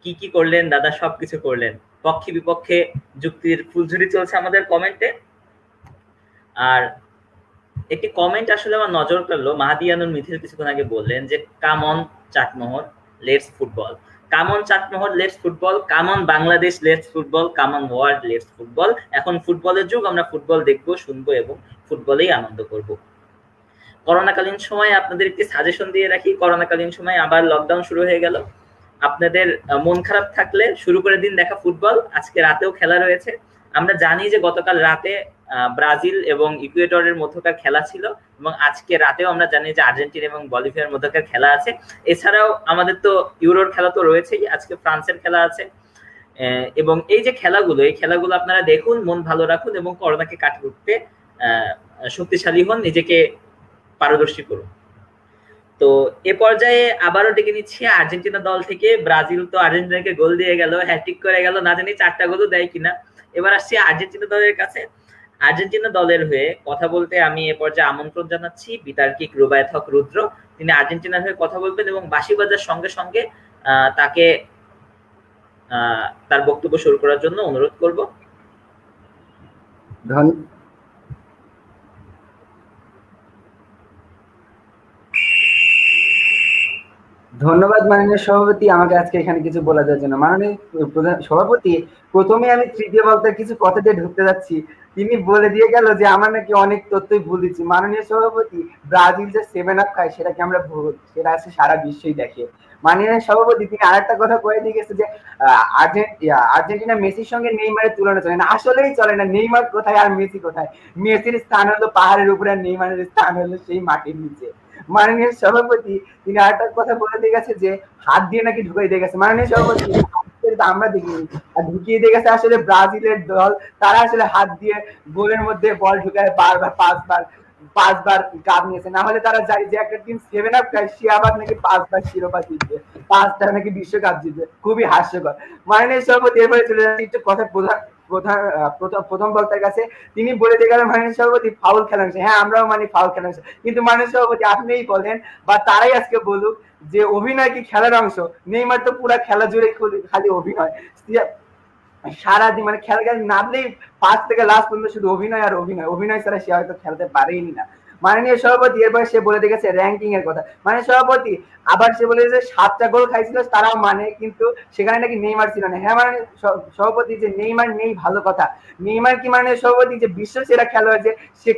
কি করলেন, দাদা সবকিছু করলেন। পক্ষে বিপক্ষে যুক্তির ফুলঝুরি চলছে আমাদের কমেন্টে। আর একটি কমেন্ট আসলে আমার নজর কাড়লো, মাহাদিয়ানুর মিথিল কিছুক্ষণ আগে বললেন যে come on Chatmohar let's football, come on Chatmohar let's football, come on Bangladesh let's football, come on world let's football. এখন ফুটবলের যুগ, আমরা ফুটবল দেখবো, শুনবো এবং ফুটবলেই আনন্দ করব। করোনাকালীন সময়ে আপনাদের একটি সাজেশন দিয়ে রাখি, করোনাকালীন সময় আবার লকডাউন শুরু হয়ে গেল, আপনাদের মন খারাপ থাকলে শুরু করে দিন দেখা ফুটবল। আজকে রাতেও খেলা রয়েছে, আমরা জানি যে গতকাল রাতে ব্রাজিল এবং ইকুয়েডরের মধ্যকার খেলা ছিল এবং আজকে রাতেও আমরা জানি যে আর্জেন্টিনা এবং বলিভিয়ার মধ্যকার খেলা আছে। এছাড়াও আমাদের তো ইউরোর খেলা তো রয়েছেই, আজকে ফ্রান্সের খেলা আছে। এবং এই যে খেলাগুলো আপনারা দেখুন, মন ভালো রাখুন এবং করোনাকে কাটিয়ে উঠতে শক্তিশালী হন, নিজেকে পারদর্শী করুন। তো এ পর্যায়ে আবারও ডেকে নিচ্ছি আর্জেন্টিনা দল থেকে। ব্রাজিল তো আর্জেন্টিনাকে গোল দিয়ে গেল, হ্যাটট্রিক করে গেল, না জানি 4টা গোলও দেয় কিনা। এবার আসছি আর্জেন্টিনা দলের কাছে। আর্জেন্টিনা দলের হয়ে কথা বলতে আমি এ পর্যায়ে আমন্ত্রণ জানাচ্ছি বিতার্কিক রুবায়েত হক রুদ্র। তিনি আর্জেন্টিনার হয়ে কথা বলবেন এবং বাঁশি বাজার সঙ্গে সঙ্গে তাকে তার বক্তব্য শুরু করার জন্য অনুরোধ করব। ধন্যবাদ মাননীয় সভাপতি, আমাকে আজকে এখানে কিছু বলা যাওয়ার জন্য। মাননীয় প্রধান সভাপতি, প্রথমে আমি তৃতীয় বক্তার কিছু কথা দিয়ে ঢুকতে যাচ্ছি, তিনি বলে দিয়ে গেল যে আমার নাকি অনেক তথ্যই ভুল দিচ্ছি। মাননীয় সভাপতি, ব্রাজিল যে 7 আপ খায় সেটাকে আমরা ভুল, সেটা আছে সারা বিশ্বই দেখে। মাননীয় সভাপতি, তিনি আরেকটা কথা কয়ে দিয়ে গেছে যে আর্জেন্টিনা মেসির সঙ্গে নেইমারের তুলনা চলে না। আসলেই চলে না। নেইমার কোথায় আর মেসি কোথায়? মেসির স্থান হলো পাহাড়ের উপরে, আর নেইমারের স্থান হলো সেই মাটির নিচে। মাননীয় সভাপতি, তিনি আরেকটা কথা বলে দিয়ে গেছে যে হাত দিয়ে নাকি ঢুকাই দিয়ে গেছে। মাননীয় সভাপতি, আমরা দেখিনি, আর ঢুকিয়ে দিয়ে গেছে আসলে ব্রাজিলের দল। তারা আসলে হাত দিয়ে গোলের মধ্যে বল ঢুকায় বারবার, পাঁচবার কাপ নিয়েছে। না হলে তারা জানে যে একটা টিম 7 আপ খায়, সে আবার নাকি 5বার শিরোপা জিতবে, 5টা নাকি বিশ্বকাপ জিতবে। খুবই হাস্যকর। মাননীয় সভাপতি, এরপরে চলে যাচ্ছে একটু কথা প্রথম বক্তার কাছে। তিনি বলে দিয়ে গেলেন মাননীয় সভাপতি ফাউল খেলা হয়েছে। হ্যাঁ, আমরাও মানি ফাউল খেলা হয়েছে, কিন্তু মাননীয় সভাপতি আপনিই বলেন বা তারাই আজকে বলুক যে অভিনয় কি খেলার অংশ? নেইমার তো পুরা খেলা জুড়ে খালি অভিনয়, সারাদিন মানে খেলা নামলেই ফার্স্ট থেকে লাস্ট পর্যন্ত শুধু অভিনয় আর অভিনয়, অভিনয় ছাড়া সে হয়তো খেলতে পারেই না। মাননীয় সভাপতি, এরপর সে বলে দেখেছে র্যাঙ্কিং এর কথা। মাননীয় সভাপতি, আবার সে বলে যে 7টা গোল খাইছিল তারাও মানে, কিন্তু সেখানে নাকি নেইমার ছিল না। হ্যাঁ মাননীয় সভাপতি, যে নেইমার নেই ভালো কথা, নেইমার কি মাননীয় সভাপতি যে বিশ্ব সেরা খেলোয়াড় যে সে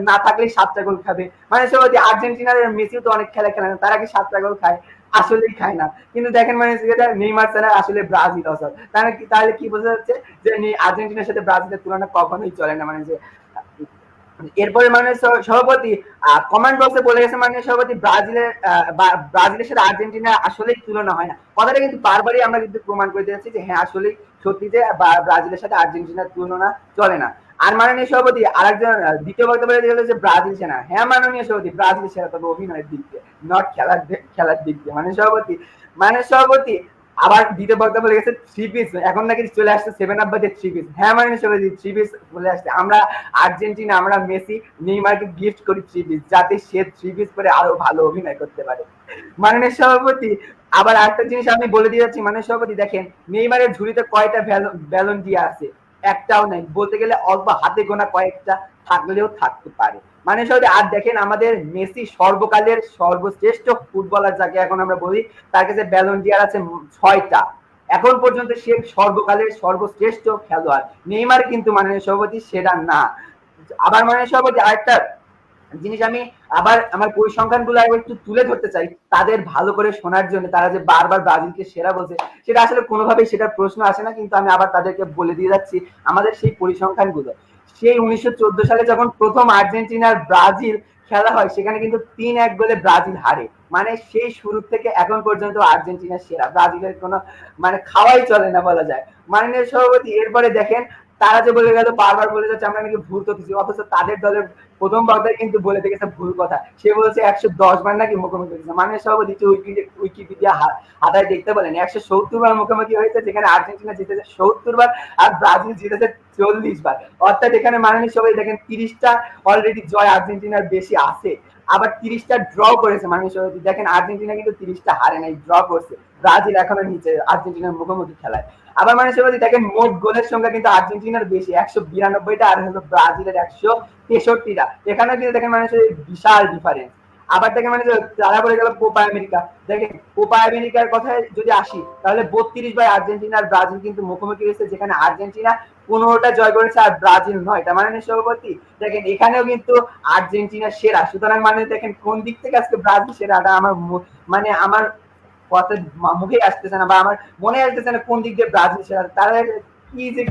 না থাকলেই 7টা গোল খাবে? মাননীয় সভাপতি, আর্জেন্টিনার মেসিও তো অনেক খেলা খেলে না, তারা কি 7টা গোল খায়? আসলেই খায় না। কিন্তু দেখেন মানে নেইমার ছাড়া আসলে ব্রাজিল অসল। তাহলে কি বোঝা যাচ্ছে যে আর্জেন্টিনার সাথে ব্রাজিলের তুলনা কখনোই চলে না। মানে যে এরপরে মাননীয় সভাপতি কমেন্ট বক্সে বলে গেছে মাননীয় সভাপতি ব্রাজিলের সাথে আর্জেন্টিনা আসলেই তুলনা হয় না। কথাটা কিন্তু বারবারই আমরা কিন্তু প্রমাণ করে দিয়েছি যে হ্যাঁ আসলেই সত্যি যে ব্রাজিলের সাথে আর্জেন্টিনার তুলনা চলে না। আর মাননীয় সভাপতি আরেকজন দ্বিতীয় বক্তব্য গেল যে ব্রাজিল সেনা। হ্যাঁ মাননীয় সভাপতি, ব্রাজিল সেরা, তবে অভিনয়ের দিক দিয়ে, নট খেলার দিক দিয়ে। মাননীয় সভাপতি আবার দ্বিতীয় বক্তব্য লেগেছে 3 পিস, এখন নাকি চলে আসছে 7 আপ বাদে 3 পিস। হ্যাঁ মাননীয় সভাপতি, 3 পিস চলে আসছে। আমরা আর্জেন্টিনা, আমরা মেসি, নেইমারকে গিফট করি 3 পিস, যাতে সে 3 পিস করে আরো ভালো অভিনয় করতে পারে। মাননীয় সভাপতি, আবার আরেকটা জিনিস আমি বলে দিয়ে যাচ্ছি মাননীয় সভাপতি, দেখেন নেইমারের ঝুড়িতে কয়টা ব্যালন দিয়ে আছে? একটাও নাই, বলতে গেলে অল্প হাতে গোনা কয়েকটা থাকলেও থাকতে পারে। মানে সত্যি। আর দেখেন আমাদের মেসি সর্বকালের সর্বশ্রেষ্ঠ ফুটবলার যাকে এখন আমরা বলি, তার কাছে ব্যালন ডিয়ার আছে 6টা। এখন পর্যন্ত সে সর্বকালের সর্বশ্রেষ্ঠ খেলোয়াড়। নেইমার কিন্তু মাননীয় সভাপতি সেটা না। আবার মাননীয় সভাপতি আরেকটা জিনিস আমি আবার আমার পরিসংখ্যান গুলো একটু তুলে ধরতে চাই তাদের ভালো করে শোনার জন্য। তারা যে বারবার ব্রাজিলকে সেরা বলছে, সেটা আসলে কোনোভাবেই সেটার প্রশ্ন আসে না, কিন্তু আমি আবার তাদেরকে বলে দিয়ে যাচ্ছি আমাদের সেই পরিসংখ্যান গুলো। সেই 1914 সালে যখন প্রথম আর্জেন্টিনার ব্রাজিল খেলা হয়, সেখানে কিন্তু 3-1 গোলে ব্রাজিল হারে। মানে সেই শুরু থেকে এখন পর্যন্ত আর্জেন্টিনা সেরা, ব্রাজিলের কোনো মানে খাওয়াই চলে না বলা যায়। মাননীয় সভাপতি, এরপরে দেখেন তারা যে বলে গেল, বারবার বলে যাচ্ছে আমরা নাকি ভুল তথ্য, অথচ তাদের দলের প্রথম বক্তায় কিন্তু বলে দেখেছে ভুল কথা। সে বলছে 110 বার নাকি মুখোমুখি হয়েছে। মাননীয় সভাপতি, উইকিপিডিয়া হাতায় দেখতে বলেন 170 বার মুখোমুখি হয়েছে, যেখানে আর্জেন্টিনা জিতেছে 70 বার আর ব্রাজিল জিতেছে 40 বার। অর্থাৎ এখানে মাননীয় সভাপতি দেখেন 30টা অলরেডি জয় আর্জেন্টিনার বেশি আছে, আবার 30টা ড্র করেছে। মাননীয় সভাপতি দেখেন আর্জেন্টিনা কিন্তু 30টা হারে নাই, ড্র করছে। ব্রাজিল এখনো নিচে আর্জেন্টিনার মুখোমুখি খেলায়। আবার মাননীয় সভাপতি দেখেন মোট গোলের সংখ্যা কিন্তু আর্জেন্টিনার বেশি, 192টা, আর হলো ব্রাজিলের 163টা। এখানে কিন্তু দেখেন মানুষের বিশাল ডিফারেন্স। আবার দেখেন মানে তারা বলে গেল কোপা আমেরিকা। দেখেন কোপা আমেরিকার কথায় যদি আসি, তাহলে 32 বার আর্জেন্টিনা আর ব্রাজিল কিন্তু মুখোমুখি হয়েছে, যেখানে আর্জেন্টিনা 15টা জয় করেছে আর ব্রাজিল 9টা। মাননীয় সভাপতি দেখেন এখানেও কিন্তু আর্জেন্টিনা সেরা। সুতরাং মানে দেখেন কোন দিক থেকে আজকে ব্রাজিল সেরাটা আমার মানে আমার কথা মুখে আসতেছে না, বা আমার মনে আসতেছে না কোন দিক দিয়ে ব্রাজিল সেরা। তারা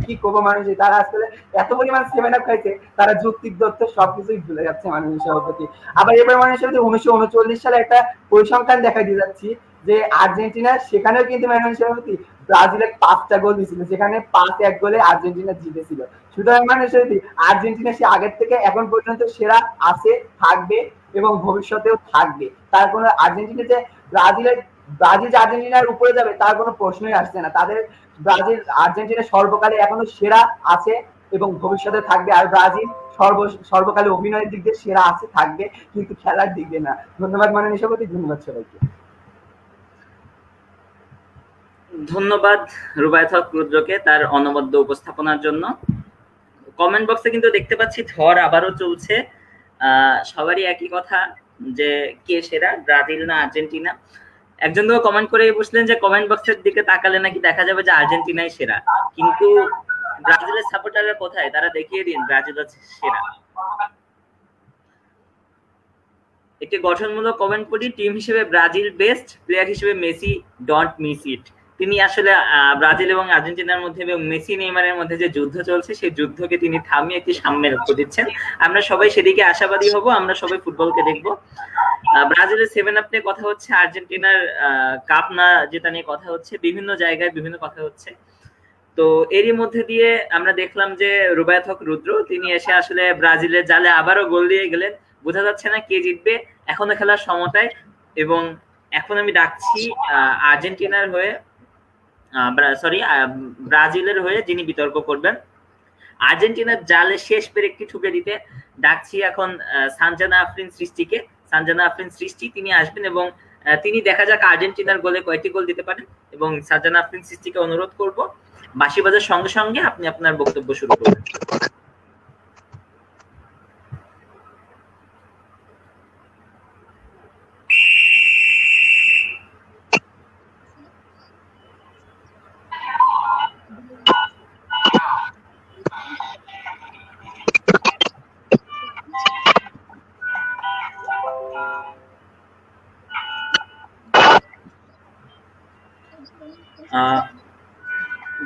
কি করবো মানুষ, তারা আসলে এত পরিমাণ 7 আপ খাইছে, তারা যুক্তিক তথ্য সবকিছুই ভুলে যাচ্ছে মাননীয় সভাপতি। আবার এবার মাননীয় সভাপতি 1939 সালে একটা পরিসংখ্যান দেখা দিয়ে যাচ্ছি যে আর্জেন্টিনা, সেখানেও কিন্তু মাননীয় সভাপতি ব্রাজিলের 5টা গোল দিয়েছিল, যেখানে 5-1 গোলে আর্জেন্টিনা জিতেছিল। সুতরাং মাননীয় সভাপতি আর্জেন্টিনা সে আগের থেকে এখন পর্যন্ত সেরা আছে, থাকবে এবং ভবিষ্যতেও থাকবে। তার কোনো আর্জেন্টিনা যে ব্রাজিল যে আর্জেন্টিনার উপরে যাবে তার কোনো প্রশ্নই আসছে না। তাদের আর্জেন্টিনা সর্বকালে এখনো সেরা আছে এবং ভবিষ্যতে থাকবে। আর ব্রাজিল সর্বকালে অভিনয়ের দিক দিয়ে সেরা আছে, থাকবে, কিন্তু খেলার দিক দিয়ে না। ধন্যবাদ মাননীয় সভাপতি, ধন্যবাদ সবাইকে। ধন্যবাদ রুবায়েত হক রুদ্রকে তার অনবদ্য উপস্থাপনার জন্য। কমেন্ট বক্সে কিন্তু দেখতে পাচ্ছি ঝড় আবারও চলছে। সবারই একই কথা যে কে সেরা, ব্রাজিল না আর্জেন্টিনা। একজন তো কমেন্ট করে বসলেন যে কমেন্ট বক্সের দিকে তাকালে নাকি দেখা যাবে যে আর্জেন্টিনাই সেরা, কিন্তু ব্রাজিলের সাপোর্টাররা কোথায়, তারা দেখিয়ে দিন ব্রাজিল হচ্ছে সেরা। একটি গঠনমূলক কমেন্ট করি, টিম হিসেবে ব্রাজিল বেস্ট, প্লেয়ার হিসেবে মেসি, ডোন্ট মিস ইট। তিনি আসলে ব্রাজিল এবং আর্জেন্টিনার মধ্যে এবং মেসি নেইমারের মধ্যে যে যুদ্ধ চলছে সেই যুদ্ধকে তিনি থামিয়ে একটি সামনে লক্ষ্য দিচ্ছেন। আমরা সবাই সেদিকে আশাবাদী হব, আমরা সবাই ফুটবলকে দেখব। ব্রাজিলের 7 আপ নিয়ে কথা হচ্ছে, আর্জেন্টিনার কাপ না জেতা নিয়ে কথা হচ্ছে, বিভিন্ন জায়গায় বিভিন্ন কথা হচ্ছে। তো এরই মধ্যে দিয়ে আমরা দেখলাম যে রুবায়েত হক রুদ্র তিনি এসে আসলে ব্রাজিলের জালে আবারও গোল দিয়ে গেলেন। বোঝা যাচ্ছে না কে জিতবে, এখনো খেলার সমতায়। এবং এখন আমি ডাকছি আর্জেন্টিনার হয়ে সরি ব্রাজিলের হয়ে যিনি বিতর্ক করবেন, আর্জেন্টিনার জালে শেষ পেরেকটি ঠুকে দিতে ডাকছি এখন সানজানা আফরিন সৃষ্টিকে। সানজানা আফরিন সৃষ্টি তিনি আসবেন এবং তিনি দেখা যাক আর্জেন্টিনার গোলে কয়টি গোল দিতে পারেন। এবং সানজানা আফরিন সৃষ্টিকে অনুরোধ করব বাঁশি বাজার সঙ্গে সঙ্গে আপনি আপনার বক্তব্য শুরু করবেন।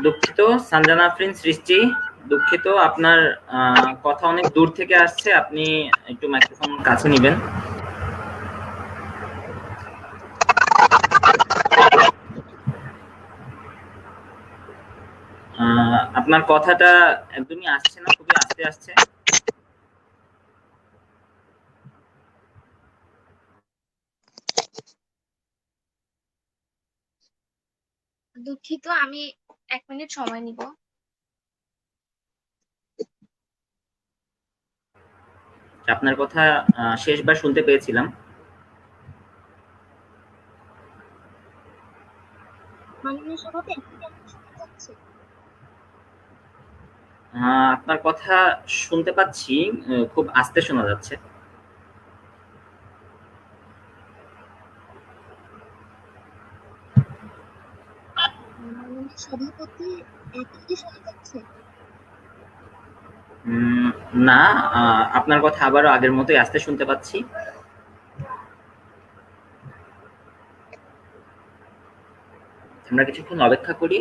দুঃখিত সানজানা আফরিন সৃষ্টি, দুঃখিত আপনার কথা অনেক দূর থেকে আসছে, আপনি একটু মাইক্রোফোন কাছে নেবেন। আপনার কথাটা একদমই আসছে না, খুবই আস্তে আসছে। দুঃখিত, আমি 1 মিনিট সময় নিব। আপনার কথা শেষবার শুনতে পেয়েছিলাম। মাননীয় সভাপতি, এখন কি আমাকে শোনা যাচ্ছে? আপনার কথা শুনতে পাচ্ছি, খুব আস্তে শোনা যাচ্ছে। মাননীয় সভাপতি, এখন কি শোনা যাচ্ছে? না, আপনার কথা আবারও আগের মতোই আস্তে শুনতে পাচ্ছি। আমরা কিছুক্ষণ অপেক্ষা করি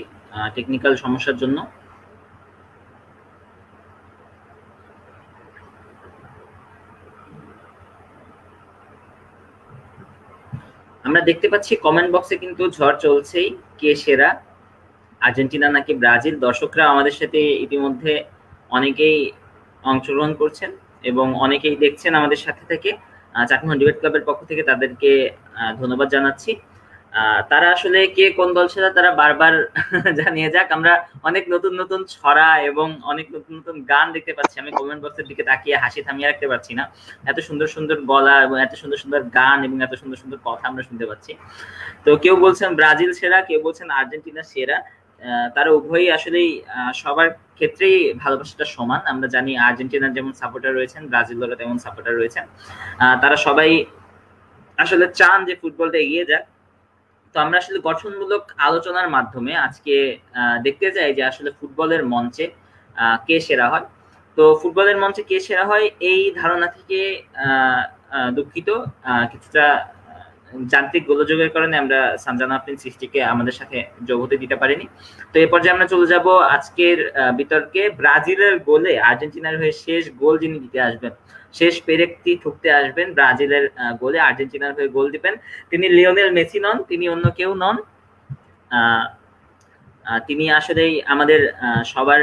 টেকনিক্যাল সমস্যার জন্য। আমরা দেখতে পাচ্ছি কমেন্ট বক্সে কিন্তু ঝড় চলছেই, কে সেরা, আর্জেন্টিনা নাকি ব্রাজিল। দর্শকরা আমাদের সাথে ইতিমধ্যে অনেকেই অংশগ্রহণ করছেন এবং অনেকেই দেখছেন আমাদের সাথে থেকে। চাকমা ডিবেট ক্লাবের পক্ষ থেকে তাদেরকে ধন্যবাদ জানাচ্ছি। তারা আসলে কে কোন দল সেরা তারা বারবার জানিয়ে যাক। আমরা অনেক নতুন নতুন ছড়া এবং অনেক নতুন নতুন গান দেখতে পাচ্ছি। আমি কমেন্ট বক্সের দিকে তাকিয়ে হাসি থামিয়ে রাখতে পারছি না, এত সুন্দর সুন্দর গলা এবং এত সুন্দর সুন্দর গান এবং এত সুন্দর সুন্দর কথা আমরা শুনতে পাচ্ছি। তো কেউ বলছেন ব্রাজিল সেরা, কেউ বলছেন আর্জেন্টিনা সেরা। তারা উভয়ই আসলেই সবার ক্ষেত্রেই ভালোবাসাটা সমান। আমরা জানি আর্জেন্টিনার যেমন সাপোর্টার রয়েছেন, ব্রাজিলেরও তেমন সাপোর্টার রয়েছেন। তারা সবাই আসলে চান যে ফুটবলটা এগিয়ে যাক। তো আমরা আসলে গঠনমূলক আলোচনার মাধ্যমে আজকে দেখতে চাই যে আসলে ফুটবলের মঞ্চে কে সেরা হয়। তো ফুটবলের মঞ্চে কে সেরা হয় এই ধারণা থেকে দুঃখিত, কিছুটা যান্ত্রিক গোলযোগের কারণে আমরা সানজানা আফরিন সৃষ্টিকে আমাদের সাথে যোগ হতে দিতে পারিনি। তো এই পর্যায়ে আমরা চলে যাব আজকের বিতর্কে। ব্রাজিলের গোলে আর্জেন্টিনার হয়ে শেষ গোল যিনি দিতে আসবেন, শেষ পেরেকটি ঠুকতে আসবেন ব্রাজিলের গোলে, আর্জেন্টিনার হয়ে গোল দিবেন, তিনি লিওনেল মেসি নন, তিনি অন্য কেউ নন। তিনি আসলেই আমাদের সবার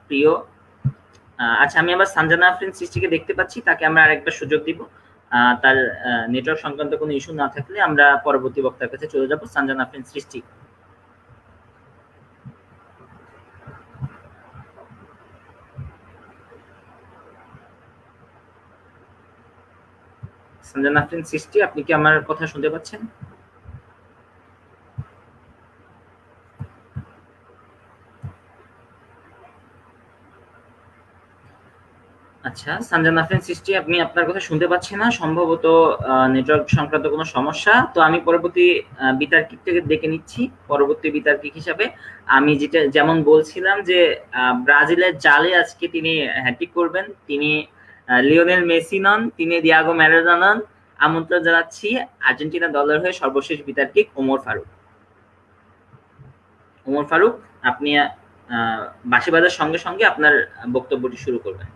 প্রিয়। আচ্ছা, আমি আবার সানজানা আফরিন সৃষ্টিকে দেখতে পাচ্ছি, তাকে আমরা আরেকবার সুযোগ দিব। তার নেটওয়ার্ক সংক্রান্ত কোনো ইস্যু না থাকলে আমরা পরবর্তী বক্তার কাছে চলে যাব। সানজানা আফরিন সৃষ্টি। সানজানা আফরিন সৃষ্টি, আপনি কি আমার কথা শুনতে পাচ্ছেন? আচ্ছা, সানজান আফরিন সৃষ্টি, আপনি আপনার কথা শুনতে পাচ্ছি না, সম্ভবত নেটওয়ার্ক সংক্রান্ত কোনো সমস্যা। তো আমি পরবর্তী বিতার্কিক থেকে ডেকে নিচ্ছি পরবর্তী বিতার্কিক হিসাবে। আমি যেমন বলছিলাম যে ব্রাজিলের জালে আজকে তিনি হ্যাট্রিক করবেন, তিনি লিওনেল মেসি নন, তিনি দিয়াগো ম্যারাডোনা নন। আমন্ত্রণ জানাচ্ছি আর্জেন্টিনা দলের হয়ে সর্বশেষ বিতার্কিক ওমর ফারুক। ওমর ফারুক, আপনি বাঁশি বাজার সঙ্গে সঙ্গে আপনার বক্তব্যটি শুরু করবেন।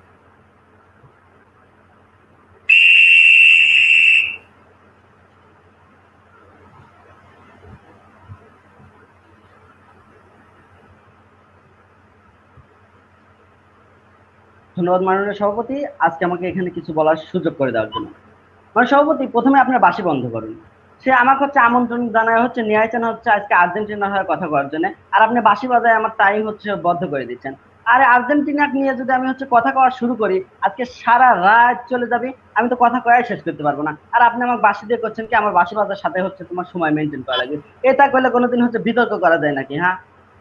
ধন্যবাদ মাননীয় সভাপতি, আজকে আমাকে এখানে কিছু বলার সুযোগ করে দেওয়ার জন্য। মাননীয় সভাপতি, প্রথমে আপনার বাঁশি বন্ধ করুন। সে আমাকে হচ্ছে আমন্ত্রণ জানায় হচ্ছে নিয়ে আসছেন হচ্ছে আজকে আর্জেন্টিনার হয়ে কথা করার জন্য, আর আপনি বাঁশি বাজায় আমার টাইম হচ্ছে বদ্ধ করে দিচ্ছেন। আরে আর্জেন্টিনা নিয়ে যদি আমি হচ্ছে কথা কওয়া শুরু করি, আজকে সারা রাত চলে যাবে, আমি তো কথা কয়াই শেষ করতে পারবো না। আর আপনি আমাকে বাঁশি দিয়ে করছেন কি, আমার বাঁশি বাজার সাথে হচ্ছে তোমার সময় মেনটেন করা লাগবে। এটা করলে কোনোদিন হচ্ছে বিতর্ক করা যায় নাকি? হ্যাঁ,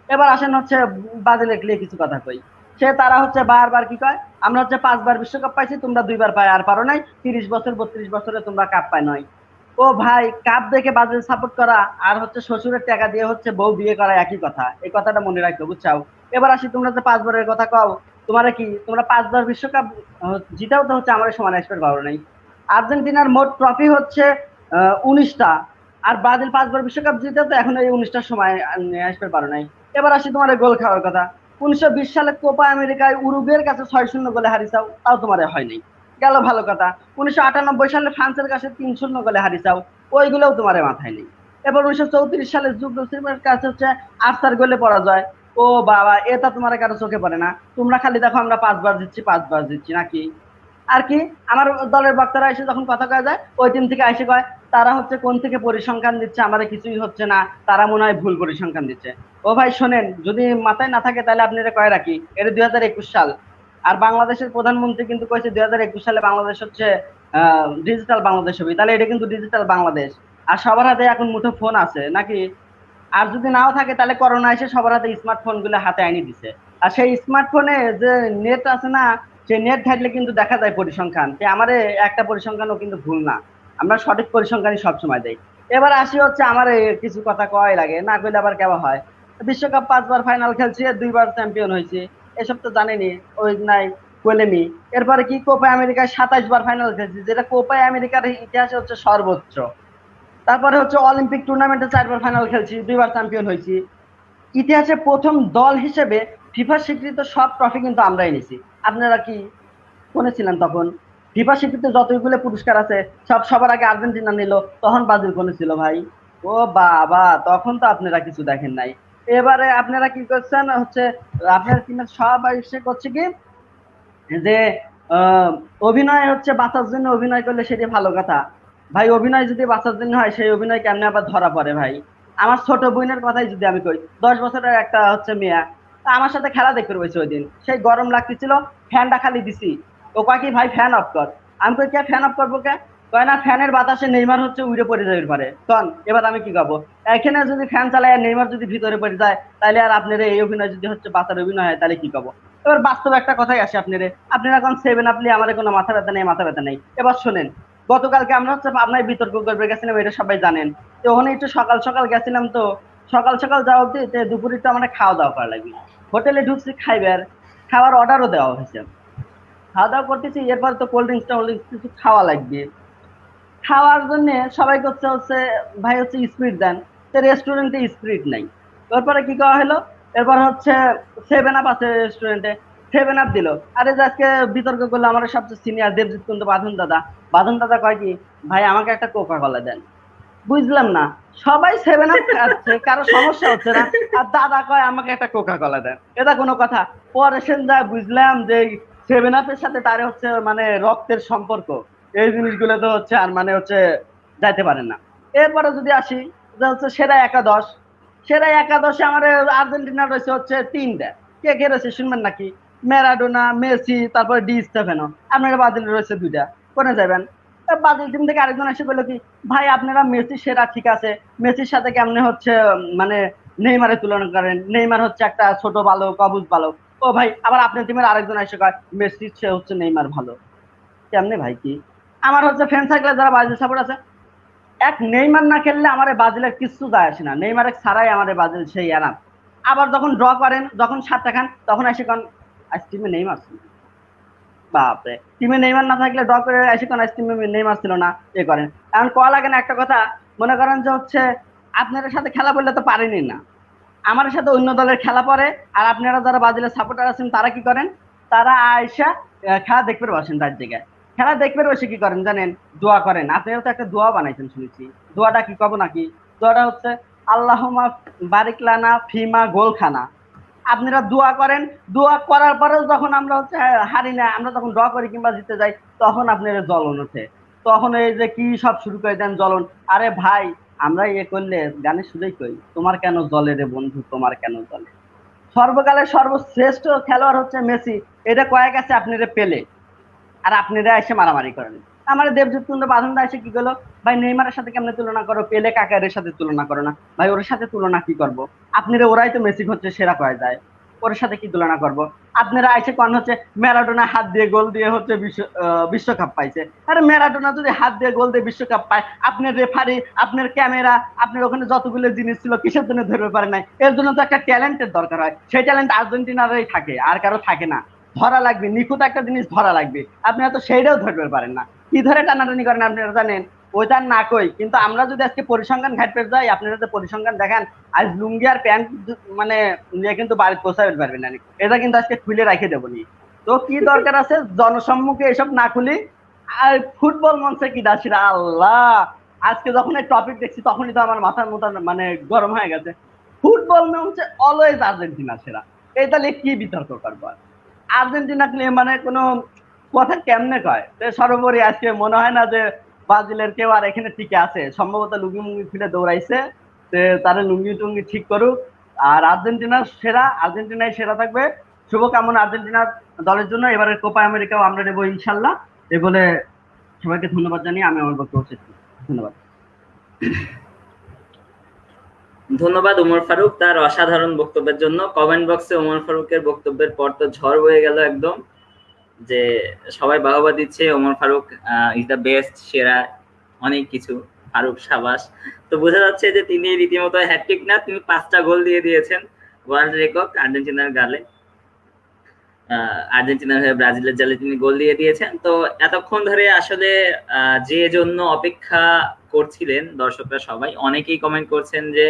এবার আসেন হচ্ছে ব্রাজিলের নিয়ে কিছু কথা কই। সে তারা হচ্ছে বারবার কি কয়, আমরা হচ্ছে 5 বার বিশ্বকাপ পাইছি, তোমরা 2 বার পাই আর পারো নাই, 30 বছর 32 বছরে তোমরা কাপ পাই নাই। ও ভাই, কাপ দেখে ব্রাজিল সাপোর্ট করা আর হচ্ছে শ্বশুরের টাকা দিয়ে হচ্ছে বউ বিয়ে করা একই কথা, এই কথাটা মনে রাখো, বুঝছাও? এবার আসি, তোমরা যে 5 বারের কথা কও, তোমরা কি তোমরা 5 বার বিশ্বকাপ জিতাও তো হচ্ছে আমার সমান এক্সপেক্ট পারো নাই। আর্জেন্টিনার মোট ট্রফি হচ্ছে 19টা, আর ব্রাজিল 5 বার বিশ্বকাপ জিতে তো এখন এই 19টার সময় এক্সপেক্ট পারো নাই। এবার আসি তোমার গোল খাওয়ার কথা। 1920 সালে কোপা আমেরিকায় উরুগুয়ের কাছে 6-0 গোলে হারিয়েছাও, তাও তোমার হয়নি, গেল ভালো কথা। 1998 সালে ফ্রান্সের কাছে 3-0 গোলে হারিয়েছাও, ওইগুলোও তোমার মাথায় নেই। এবার 1934 সালে যুগোস্লাভিয়ার কাছে হচ্ছে 8 গোলে পরাজয়। ও বাবা, এটা তোমার কারো চোখে পড়ে না? তোমরা খালি দেখো আমরা 5 বার জিতছি 5 বার জিতছি নাকি? আর কি, আমার দলের বক্তারা এসে যখন কথা কয়ে যায়, ওই টিম থেকে এসে কয় তারা হচ্ছে কোন থেকে পরিসংখ্যান দিচ্ছে, আমার কিছুই হচ্ছে না, তারা মনে হয় ভুল পরিসংখ্যান দিচ্ছে। ও ভাই শোনেন, যদি মাথায় না থাকে তাহলে আপনি এটা কয়ে রাখি, এটা 2021 সাল, আর বাংলাদেশের প্রধানমন্ত্রী কিন্তু কয়েছে 2021 সালে বাংলাদেশ হচ্ছে ডিজিটাল বাংলাদেশ হবে, তাহলে এটা কিন্তু ডিজিটাল বাংলাদেশ। আর সবার হাতে এখন মুঠো ফোন আছে নাকি? আর যদি নাও থাকে তাহলে করোনা এসে সবার হাতে স্মার্টফোন গুলো হাতে আনি দিছে, আর সেই স্মার্টফোনে যে নেট আছে না, সেই নেট ঘাটলে কিন্তু দেখা যায় পরিসংখ্যান। আমারে একটা পরিসংখ্যানও কিন্তু ভুল না, আমরা সঠিক পরিসংখ্যানই সবসময় দেই। এবার আসি হচ্ছে আমার কিছু কথা কয় লাগে, না কইলে আবার কেমন হয়। বিশ্বকাপ 5 বার ফাইনাল খেলছি, 2 বার চ্যাম্পিয়ন হয়েছি, এসব তো জানেনি, ওই নাই কোয়েলেমি। এরপরে কি কোপা আমেরিকায় 27 বার ফাইনাল খেলছি, যেটা কোপা আমেরিকার ইতিহাসে হচ্ছে সর্বোচ্চ। তারপরে হচ্ছে অলিম্পিক টুর্নামেন্টে 4 বার ফাইনাল খেলছি, 2 বার চ্যাম্পিয়ন হয়েছি। ইতিহাসে প্রথম দল হিসেবে ফিফা স্বীকৃত সব ট্রফি কিন্তু আমরাই নিছি। আপনারা কি শুনেছিলেন তখন? ফিফা স্বীকৃত যতগুলো পুরস্কার আছে সব সবার আগে আর্জেন্টিনা নিল, তখন ব্রাজিল কোনে ছিল ভাই? ও বাবা, তখন তো আপনারা কিছু দেখেন নাই। এবারে আপনারা কি করছেন হচ্ছে, আপনার টিমের সবাই এসে করছে কি যে অভিনয় হচ্ছে বাঁচার জন্য অভিনয় করলে সেটি ভালো কথা। ভাই, অভিনয় যদি বাঁচার জন্য হয়, সেই অভিনয় কেমনে আবার ধরা পড়ে ভাই? আমার ছোট বোনের কথাই যদি আমি কই, 10 বছরের একটা হচ্ছে মেয়া, তা আমার সাথে খেলা দেখতে রয়েছে ওই দিন, সেই গরম লাগতেছিল, ফ্যানটা খালি দিছি, ও কয় কি ভাই ফ্যান অফ কর। আমি কই কে ফ্যান অফ করবো কে? কয় না, ফ্যানের বাতাসে নেইমার হচ্ছে উড়ে পড়ে যাবে পারে। তখন এবার আমি কি করবো? এখানে যদি ফ্যান চালাই আর নেইমার যদি ভিতরে পড়ে যায়, তাহলে আর আপনার এই অভিনয় যদি হচ্ছে বাঁচার অভিনয় হয়, তাহলে কি করবো? এবার বাস্তব একটা কথাই আসে, আপনারা এখন 7 আপলি, আমাদের কোনো মাথা ব্যথা নেই, মাথা ব্যথা নেই। এবার শোনেন, গতকালকে আমরা হচ্ছে আপনার বিতর্ক করবে গেছিলাম, এটা সবাই জানেন। তো ওখানে একটু সকাল সকাল গেছিলাম, তো সকাল সকাল যাওয়া অব্দি দুপুরে তো আমরা খাওয়া দাওয়া করা লাগবে। হোটেলে ঢুকছি, খাবার অর্ডারও দেওয়া হয়েছে, খাওয়া দাওয়া করতেছি। এরপর তো কোল্ড ড্রিঙ্কস কিছু খাওয়া লাগবে, খাওয়ার জন্য সবাই করছে হচ্ছে ভাই হচ্ছে স্পিড দেন, তো রেস্টুরেন্টে স্পিড নাই। তারপরে কি করা হলো, এরপর হচ্ছে 7 আপ আছে রেস্টুরেন্টে, 7 আপ দিল। আরে যে আজকে বিতর্ক করলো আমার সবচেয়ে সিনিয়র দেবজিৎ কুন্দ বাঁধন দাদা কয় কি ভাই আমাকে একটা কোকা কোলা দেন। বুঝলাম না, সবাই 7 আপ খাচ্ছে, কারো সমস্যা হচ্ছে না, আর দাদা কয় আমাকে একটা কোকা কোলা দেন, এটা কোনো কথা? পরে সেন যা বুঝলাম যে 7 আপের সাথে তার হচ্ছে মানে রক্তের সম্পর্ক, এই জিনিসগুলো তো হচ্ছে আর মানে হচ্ছে যাইতে পারেন না। এরপরে যদি আসি যে হচ্ছে সেরা একাদশে আমার আর্জেন্টিনা রয়েছে হচ্ছে 3টা। কে কে রয়েছে শুনবেন নাকি? ম্যারাডোনা, মেসি, তারপরে ডি স্টেফেনো। আপনারা ব্রাজিল রয়েছে 2টা, কোনে যাবেন? ব্রাজিল টিম থেকে আরেকজন এসে বললো কি ভাই আপনারা মেসি সেরা, ঠিক আছে, মেসির সাথে কেমনে হচ্ছে মানে নেইমারের তুলনা করেন? নেইমার হচ্ছে একটা ছোট বালক, অবুঝ বালক। ও ভাই আবার আপনার টিমের আরেকজন এসে কয় মেসি সে হচ্ছে নেইমার ভালো। কেমনে ভাই কি? আমার হচ্ছে ফ্রেন্ড সার্কেলে যারা ব্রাজিল সাপোর্ট আছে, এক নেইমার না খেললে আমার ব্রাজিলের কিছু যায় আসে না, নেইমারে ছাড়াই আমার ব্রাজিল সেই এনাফ। আবার যখন ড্র করেন, যখন 7টা খান, তখন এসে কন আজ টিমে নেইমার ছিল। বাপরে, টিমে নেইমার না থাকলে ড্র করে এসে কোন আজ টিমে নেইমার ছিল না এ করেন। এখন কল লাগে না একটা কথা, মনে করেন যে হচ্ছে আপনাদের সাথে খেলা বললে তো পারেনি না, আমার সাথে অন্য দলের খেলা পড়ে, আর আপনারা যারা ব্রাজিলের সাপোর্টার আছেন তারা কি করেন, তারা আয়সা খেলা দেখতে বসেন রাত দিকে। খেলা দেখতে বসে কি করেন জানেন? দোয়া করেন। আপনারা তো একটা দোয়া বানাইছেন শুনেছি, দোয়াটা কি কব নাকি? দোয়াটা হচ্ছে আল্লাহুম্মা বারিক লানা ফিমা গোলখানা। আপনারা দোয়া করেন, দোয়া করার পরেও যখন আমরা হচ্ছে হারি না, আমরা যখন ড্র করি কিংবা জিতে যাই, তখন আপনারা জ্বলন ওঠে, তখন এই যে কি সব শুরু করে দেন জ্বলন। আরে ভাই, আমরা ইয়ে করলে গানের সুরেই কই তোমার কেন জলে রে বন্ধু, তোমার কেন জলে। সর্বকালের সর্বশ্রেষ্ঠ খেলোয়াড় হচ্ছে মেসি, এটা কয়েক আছে আপনারা পেলে, আর আপনারা এসে মারামারি করেন। আমার দেবজিৎ কুন্দ বাঁধনটা এসে কি করলো, ভাই নেইমারের সাথে কেমনে তুলনা করো, পেলে কাকারের সাথে তুলনা করো না। ভাই ওর সাথে তুলনা কি করবো, আপনারা ওরাই তো মেসি হচ্ছে সেরা কয়ে যায়, ওর সাথে কি তুলনা করবো? আপনারা এসে কোন হচ্ছে ম্যারাডোনা হাত দিয়ে গোল দিয়ে হচ্ছে বিশ্বকাপ পাইছে। আরে ম্যারাডোনা যদি হাত দিয়ে গোল দিয়ে বিশ্বকাপ পায়, আপনার রেফারি, আপনার ক্যামেরা, আপনার ওখানে যতগুলো জিনিস ছিল কিসের জন্য ধরতে পারে নাই? এর জন্য তো একটা ট্যালেন্টের দরকার হয়, সেই ট্যালেন্ট আর্জেন্টিনারই থাকে, আর কারো থাকে না। ধরা লাগবে, নিখুঁত একটা জিনিস ধরা লাগবে, আপনারা তো সেইটাও ধরতে পারেন না। কি ধরে টানাটানি করেন আপনারা জানেন? ওইটা না কই, কিন্তু আমরা যদি আজকে পরিসংখ্যান ঘাটতে যাই, আপনারা যে পরিসংখ্যান দেখেন, আজ লুঙ্গি আর প্যান্ট মানে নিয়ে কিন্তু বাড়িতে পৌঁছাতে পারবেন না, এটা কিন্তু আজকে খুলে রেখে দেবো নি। তো কি দরকার আছে জনসম্মুখে এসব না খুলি, আর ফুটবল মঞ্চে কি দাসিরা আল্লাহ। আজকে যখন এই টপিক দেখছি তখনই তো আমার মাথার মতো মানে গরম হয়ে গেছে। ফুটবল মঞ্চে অলওয়েজ আর্জেন্টিনা সেরা, এই তাহলে কি বিতর্ক করবো? আর্জেন্টিনা মানে কোনো কথা কেমনে কয়? সর্বোপরি আজকে মনে হয় না যে ব্রাজিলের কেউ আর এখানে টিকে আছে, সম্ভবত লুঙ্গি মুঙ্গি খুলে দৌড়াইছে, তারা লুঙ্গি টুঙ্গি ঠিক করুক। আর আর্জেন্টিনার সেরা, আর্জেন্টিনাই সেরা থাকবে। শুভকামনা আর্জেন্টিনার দলের জন্য, এবারের কোপা আমেরিকাও আমরা নেবো ইনশাল্লাহ। এ বলে সবাইকে ধন্যবাদ জানিয়ে আমি আমার বক্তব্য শেষ করছি। ধন্যবাদ। ধন্যবাদ ওমর ফারুক তার অসাধারণ বক্তব্যের জন্য। কমেন্ট বক্সে ওমর ফারুকের বক্তব্যের পর তো ঝড় বয়ে গেল একদম, যে সবাই বাহবা দিচ্ছে Omar Faruk is the best, সেরা, অনেক কিছু, ফারুক সাবাস। তো বোঝা যাচ্ছে যে তিনি রীতিমতো হ্যাটট্রিক না, তিনি 5টা গোল দিয়ে দিয়েছেন, ওয়ার্ল্ড রেকর্ড আর্জেন্টিনার গালে, আর্জেন্টিনার হয়ে ব্রাজিলের জালে তিনি গোল দিয়ে দিয়েছেন। তো এতক্ষণ ধরে আসলে যে জন্য অপেক্ষা করছিলেন দর্শকরা সবাই, অনেকেই কমেন্ট করছেন যে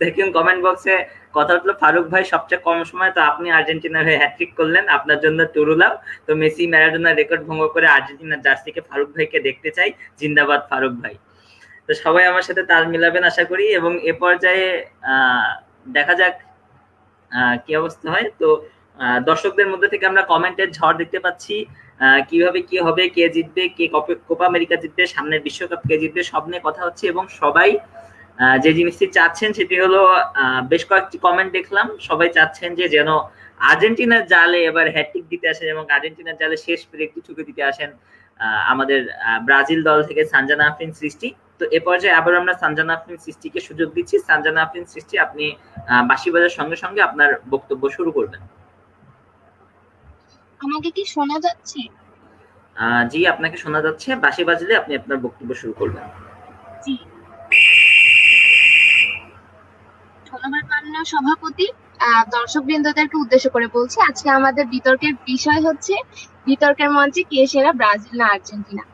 দেখুন কমেন্ট বক্সে কথা উঠলো ফারুক ভাই সবচেয়ে কম সময় তো আপনি আর্জেন্টিনার হয়ে হ্যাট্রিক করলেন, আপনার জন্য টুরুলাম। তো মেসি ম্যারাডোনার রেকর্ড ভঙ্গ করে আর্জেন্টিনার জার্সিকে ফারুক ভাইকে দেখতে চাই, জিন্দাবাদ ফারুক ভাই। তো সবাই আমার সাথে তাল মিলাবেন আশা করি, এবং এ পর্যায়ে দেখা যাক কি অবস্থা হয়। তো দর্শকদের মধ্যে থেকে আমরা কমেন্টের ঝড় দেখতে পাচ্ছি, কিভাবে কি হবে, কে জিতবে, কে কোপা আমেরিকা জিতবে, সামনের বিশ্বকাপ কে জিতবে, সব নিয়ে কথা হচ্ছে। এবং সবাই যে জিনিসটি চাচ্ছেন সেটি হলো, বেশ কয়েকটি কমেন্ট দেখলাম, সবাই চাচ্ছেন যে যেন আর্জেন্টিনার জালে এবার হ্যাটট্রিক দিতে আসেন এবং আর্জেন্টিনার জালে শেষ একটি চুকে দিতে আসেন আমাদের ব্রাজিল দল থেকে সানজানা আফরিন সৃষ্টি। তো এ পর্যায়ে আবার আমরা সানজানা আফরিন সৃষ্টিকে সুযোগ দিচ্ছি। সানজানা আফরিন সৃষ্টি, আপনি বাঁশি বাজার সঙ্গে সঙ্গে আপনার বক্তব্য শুরু করবেন। আমাকে কি শোনা যাচ্ছে? জি, আপনাকে শোনা যাচ্ছে। বাঁশি বাজলে আপনি আপনার বক্তব্য শুরু করবেন। জি, ধন্যবাদ মাননীয় সভাপতি। দর্শক বৃন্দদেরকে উদ্দেশ্য করে বলছি, আজকে আমাদের বিতর্কের বিষয় হচ্ছে বিতর্কের মঞ্চে কে সেরা, ব্রাজিল না আর্জেন্টিনা।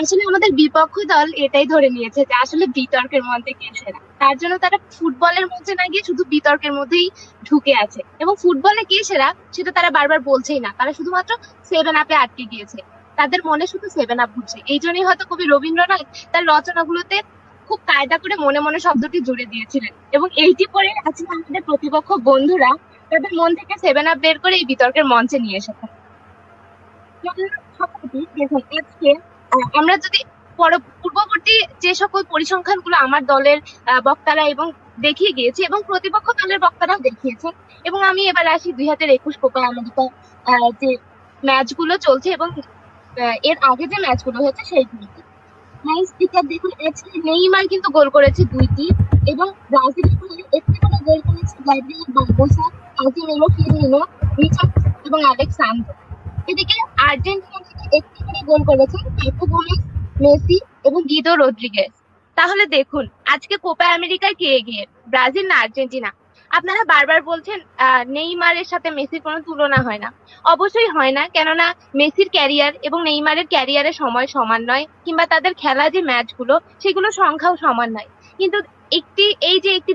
আসলে আমাদের বিপক্ষ দল এটাই ধরে নিয়েছে যে আসলে বিতর্কের মধ্যে কে সেরা, তার জন্য তারা ফুটবলের মধ্যে না গিয়ে শুধু বিতর্কের মধ্যেই ঢুকে আছে, এবং ফুটবলে কে সেরা সেটা তারা বারবার বলছেই না, তারা শুধুমাত্র 7 আপে আটকে গিয়েছে, তাদের মনে শুধু 7 আপ ঘুরছে। এই জন্যই হয়তো কবি রবীন্দ্রনাথ তার রচনাগুলোতে খুব কায়দা করে মনে মনে শব্দটি জুড়ে দিয়েছিলেন, এবং এইটি পরে আজকে আমাদের প্রতিপক্ষ বন্ধুরা তাদের মন থেকে 7 আপ বের করে এই বিতর্কের মঞ্চে নিয়ে এসেছে। দেখুন, আজকে আমরা যদি পূর্ববর্তী যে সকল পরিসংখ্যান গুলো আমার দলের বক্তারা এবং দেখিয়ে গিয়েছে এবং প্রতিপক্ষ দলের বক্তারাও দেখিয়েছেন, এবং আমি এবার আসি 2021 কোপা আমেরিকা যে ম্যাচগুলো চলছে এবং এর আগে যে ম্যাচগুলো হয়েছে সেইগুলোতে। দেখুন, আজকে নেইমার কিন্তু গোল করেছে 2টি, এবং ব্রাজিলের হয়ে একটি করে গোল করেছে গ্যাব্রিয়েল বার্বোসা, কাজিমেরো, ফিরমিনো, রিচার্ড এবং আলেক্সান্দ্রো। এদিকে আর্জেন্টিনা থেকে একটি করে গোল করেছেন পেপো গোমেজ, মেসি এবং গিদো রদ্রিগেজ। তাহলে দেখুন আজকে কোপা আমেরিকায় কে এগিয়ে, ব্রাজিল না আর্জেন্টিনা? আপনারা বারবার বলছেন নেইমারের সাথে মেসির কোনো তুলনা হয় না। অবশ্যই হয় না, কেননা মেসির ক্যারিয়ার এবং নেইমারের ক্যারিয়ারের সময় সমান নয়, কিংবা তাদের খেলা যে ম্যাচগুলো সেগুলো সংখ্যাও সমান নয়। কিন্তু এই যে একটি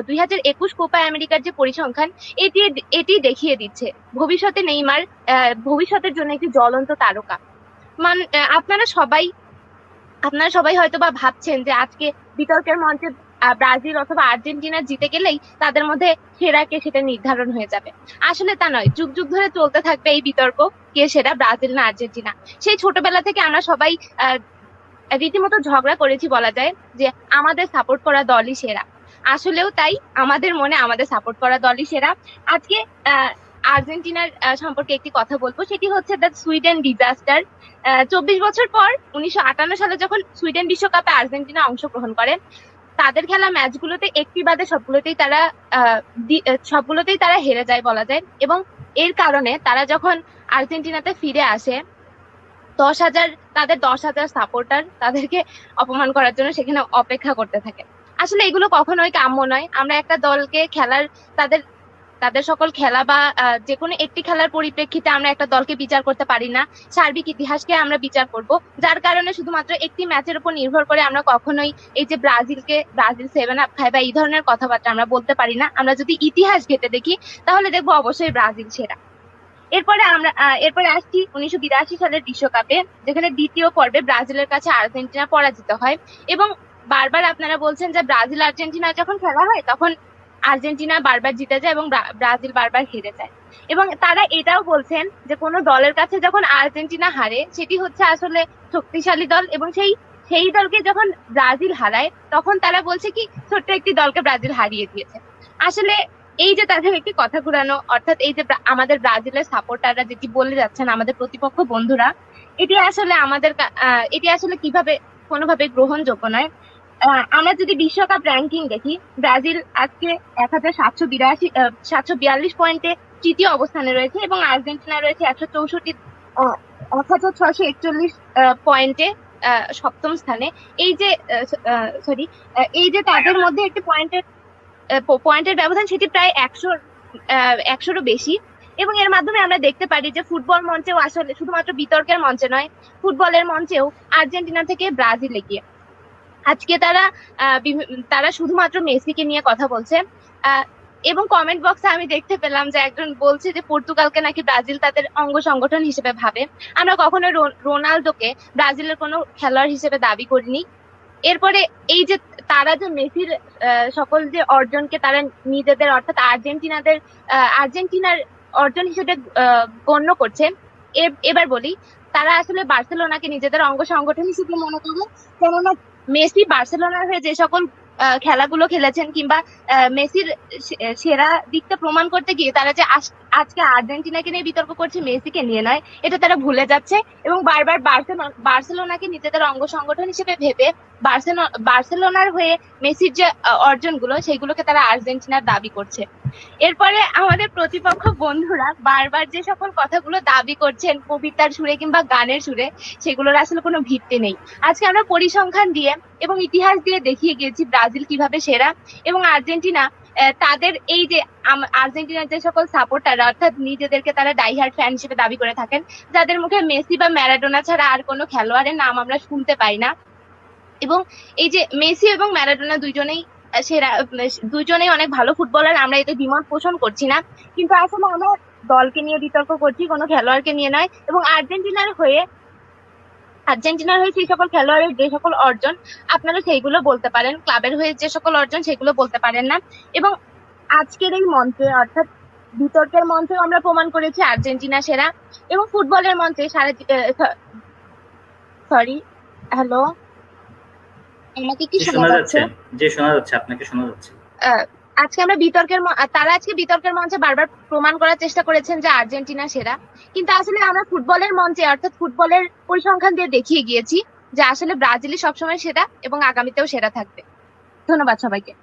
2021 কোপা আমেরিকার যে পরিসংখ্যান, এটি দেখিয়ে দিচ্ছে ভবিষ্যতে নেইমার ভবিষ্যতের জন্য একটি জ্বলন্ত তারকা। আপনারা সবাই হয়তো বা ভাবছেন যে আজকে বিতর্কের মঞ্চে ব্রাজিল অথবা আর্জেন্টিনা জিতে গেলেই তাদের মধ্যে সেরা কে সেটা নির্ধারণ হয়ে যাবে। আসলে তা নয়, যুগ যুগ ধরে চলতে থাকবে এই বিতর্ক, কে সেরা, ব্রাজিল না আর্জেন্টিনা। সেই ছোটবেলা থেকে আমরা সবাই রীতিমতো ঝগড়া করেছি বলা যায় যে আমাদের সাপোর্ট করা দলই সেরা। আসলেও তাই, আমাদের মনে আমাদের সাপোর্ট করা দলই সেরা। আজকে আর্জেন্টিনার সম্পর্কে একটি কথা বলবো, সেটি হচ্ছে দ্য সুইডেন ডিজাস্টার। 24 বছর পর 1958 সালে যখন সুইডেন বিশ্বকাপে আর্জেন্টিনা অংশগ্রহণ করে, তাদের খেলা ম্যাচগুলোতে একটি বাদে সবগুলোতেই তারা হেরে যায় বলা যায়। এবং এর কারণে তারা যখন আর্জেন্টিনাতে ফিরে আসে, তাদের 10,000 সাপোর্টার তাদেরকে অপমান করার জন্য সেখানে অপেক্ষা করতে থাকে। আসলে এগুলো কখনোই কাম্য নয়। আমরা একটা দলকে তাদের সকল খেলা বা যে কোনো একটি খেলার পরিপ্রেক্ষিতে আমরা একটা দলকে বিচার করতে পারি না, সার্বিক ইতিহাসকে আমরা বিচার করব। যার কারণে শুধুমাত্র একটি ম্যাচের উপর নির্ভর করে আমরা কখনোই এই যে ব্রাজিল 7 আপ খায় বা এই ধরনের কথাবার্তা আমরা বলতে পারি না। আমরা যদি ইতিহাস ঘেঁটে দেখি তাহলে দেখবো অবশ্যই ব্রাজিল সেরা। এরপরে আসছি 1982 সালের বিশ্বকাপে, যেখানে দ্বিতীয় পর্বে ব্রাজিলের কাছে আর্জেন্টিনা পরাজিত হয়। এবং বারবার আপনারা বলছেন যে ব্রাজিল আর্জেন্টিনা যখন খেলা হয় তখন আর্জেন্টিনা বারবার জিতে যায় এবং ব্রাজিল বারবার হেরে যায়। এবং তারা এটাও বলছেন যে কোনো দলের কাছে যখন আর্জেন্টিনা হারে সেটি হচ্ছে আসলে শক্তিশালী দল, এবং সেই দলকে যখন ব্রাজিল হারায় তখন তারা বলছে কি ছোট্ট একটি দলকে ব্রাজিল হারিয়ে দিয়েছে। আসলে এই যে তাদের একটি কথা ঘুরানো, অর্থাৎ এই যে আমাদের ব্রাজিলের সাপোর্টাররা যেটি বলে যাচ্ছেন আমাদের প্রতিপক্ষ বন্ধুরা, এটি আসলে কিভাবে কোনোভাবে গ্রহণযোগ্য নয়। আমরা যদি বিশ্বকাপ র্যাঙ্কিং দেখি, ব্রাজিল আজকে 742 পয়েন্টে তৃতীয় অবস্থানে রয়েছে এবং আর্জেন্টিনা রয়েছে 1641 পয়েন্টে সপ্তম স্থানে। এই যে তাদের মধ্যে একটি পয়েন্টের ব্যবধান, সেটি প্রায় 100-রও বেশি। এবং এর মাধ্যমে আমরা দেখতে পারি যে ফুটবল মঞ্চেও আসলে শুধুমাত্র বিতর্কের মঞ্চে নয়, ফুটবলের মঞ্চেও আর্জেন্টিনা থেকে ব্রাজিল এগিয়ে। আজকে তারা শুধুমাত্র মেসিকে নিয়ে কথা বলছে। এবং কমেন্ট বক্সে আমি দেখতে পেলাম যে একজন বলছে যে পর্তুগালকে নাকি ব্রাজিল তাদের অঙ্গ সংগঠন হিসেবে ভাবে। আমরা কখনো রোনালদোকে ব্রাজিলের কোনো খেলোয়াড় হিসেবে দাবি করিনি। এরপরে এই যে তারা যে মেসির সকল যে অর্জনকে তারা নিজেদের অর্থাৎ আর্জেন্টিনার অর্জন হিসেবে গণ্য করছে, এবার বলি তারা আসলে বার্সেলোনাকে নিজেদের অঙ্গ সংগঠন হিসেবে মনে করে। কেননা মেসি বার্সেলোনার হয়ে যে সকল খেলাগুলো খেলেছেন কিংবা মেসির সেরা দিকটা প্রমাণ করতে গিয়ে তারা যে আজকে আর্জেন্টিনাকে নিয়ে বিতর্ক করছে, মেসিকে নিয়ে নয়, এটা তারা ভুলে যাচ্ছে। এবং বারবার বার্সেলোনাকে নিজেদের অঙ্গ সংগঠন হিসেবে ভেবে বার্সেলোনার হয়ে মেসির যে অর্জনগুলো সেগুলোকে তারা আর্জেন্টিনার দাবি করছে। এরপরে আমাদের প্রতিপক্ষ বন্ধুরা বারবার যে সকল কথাগুলো দাবি করছেন কবিতার সুরে কিংবা গানের সুরে, সেগুলোর আসলে কোনো ভিত্তি নেই। আজকে আমরা পরিসংখ্যান দিয়ে এবং ইতিহাস দিয়ে দেখিয়ে গিয়েছি ব্রাজিল কিভাবে সেরা। এবং আর্জেন্টিনা তাদের এই যে আর্জেন্টিনার যে সকল সাপোর্টাররা অর্থাৎ নিজেদেরকে তারা ডাইহার্ড ফ্যান হিসেবে দাবি করে থাকেন, যাদের মুখে মেসি বা ম্যারাডোনা ছাড়া আর কোনো খেলোয়াড়ের নাম আমরা শুনতে পাই না। এবং এই যে মেসি এবং ম্যারাডোনা দুইজনেই অনেক ভালো ফুটবলার, আমরা এতে দ্বিমত পোষণ করছি না, কিন্তু আসলে আমরা দলকে নিয়ে বিতর্ক করছি, কোনো খেলোয়াড়কে নিয়ে নয়। এবং আর্জেন্টিনার হয়ে সেই সকল খেলোয়াড়ের যে সকল অর্জন আপনারা সেইগুলো বলতে পারেন, ক্লাবের হয়ে যে সকল অর্জন সেগুলো বলতে পারেন না। এবং আজকের এই মঞ্চে অর্থাৎ বিতর্কের মঞ্চে আমরা প্রমাণ করেছি আর্জেন্টিনা সেরা। এবং ফুটবলের মঞ্চে হ্যালো, আমাকে কি শোনা যাচ্ছে? যে শোনা যাচ্ছে, আপনাকে শোনা যাচ্ছে। তারা আজকে বিতর্কের মঞ্চে বারবার প্রমাণ করার চেষ্টা করেছেন যে আর্জেন্টিনা সেরা, কিন্তু আসলে আমরা ফুটবলের মঞ্চে অর্থাৎ ফুটবলের পরিসংখ্যান দিয়ে দেখিয়ে গিয়েছি যে আসলে ব্রাজিলই সবসময় সেরা এবং আগামীতেও সেরা থাকবে। ধন্যবাদ সবাইকে।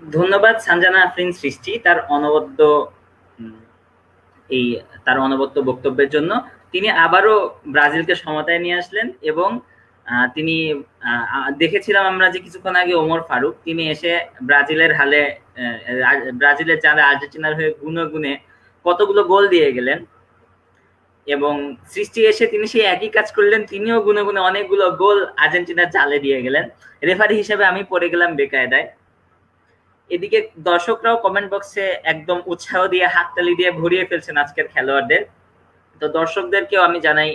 ধন্যবাদ সানজানা আফরিন সৃষ্টি তার অনবদ্য উম, তার অনবদ্য বক্তব্যের জন্য। তিনি আবারও ব্রাজিলকে সমতায় নিয়ে আসলেন এবং তিনি দেখেছিলাম আমরা যে কিছুক্ষণ আগে ওমর ফারুক তিনি এসে ব্রাজিলের হালে ব্রাজিলের চালে আর্জেন্টিনার হয়ে গুনে গুনে কতগুলো গোল দিয়ে গেলেন এবং সৃষ্টি এসে তিনি সেই একই কাজ করলেন, তিনিও গুনে গুনে অনেকগুলো গোল আর্জেন্টিনার জালে দিয়ে গেলেন। রেফারি হিসেবে আমি পড়ে গেলাম বেকায়দায়। এদিকে দর্শকরাও কমেন্ট বক্সে একদম উৎসাহ দিয়ে হাততালি দিয়ে ভরিয়ে ফেলছেন আজকের খেলোয়াড়দের। তো দর্শকদেরকেও আমি জানাই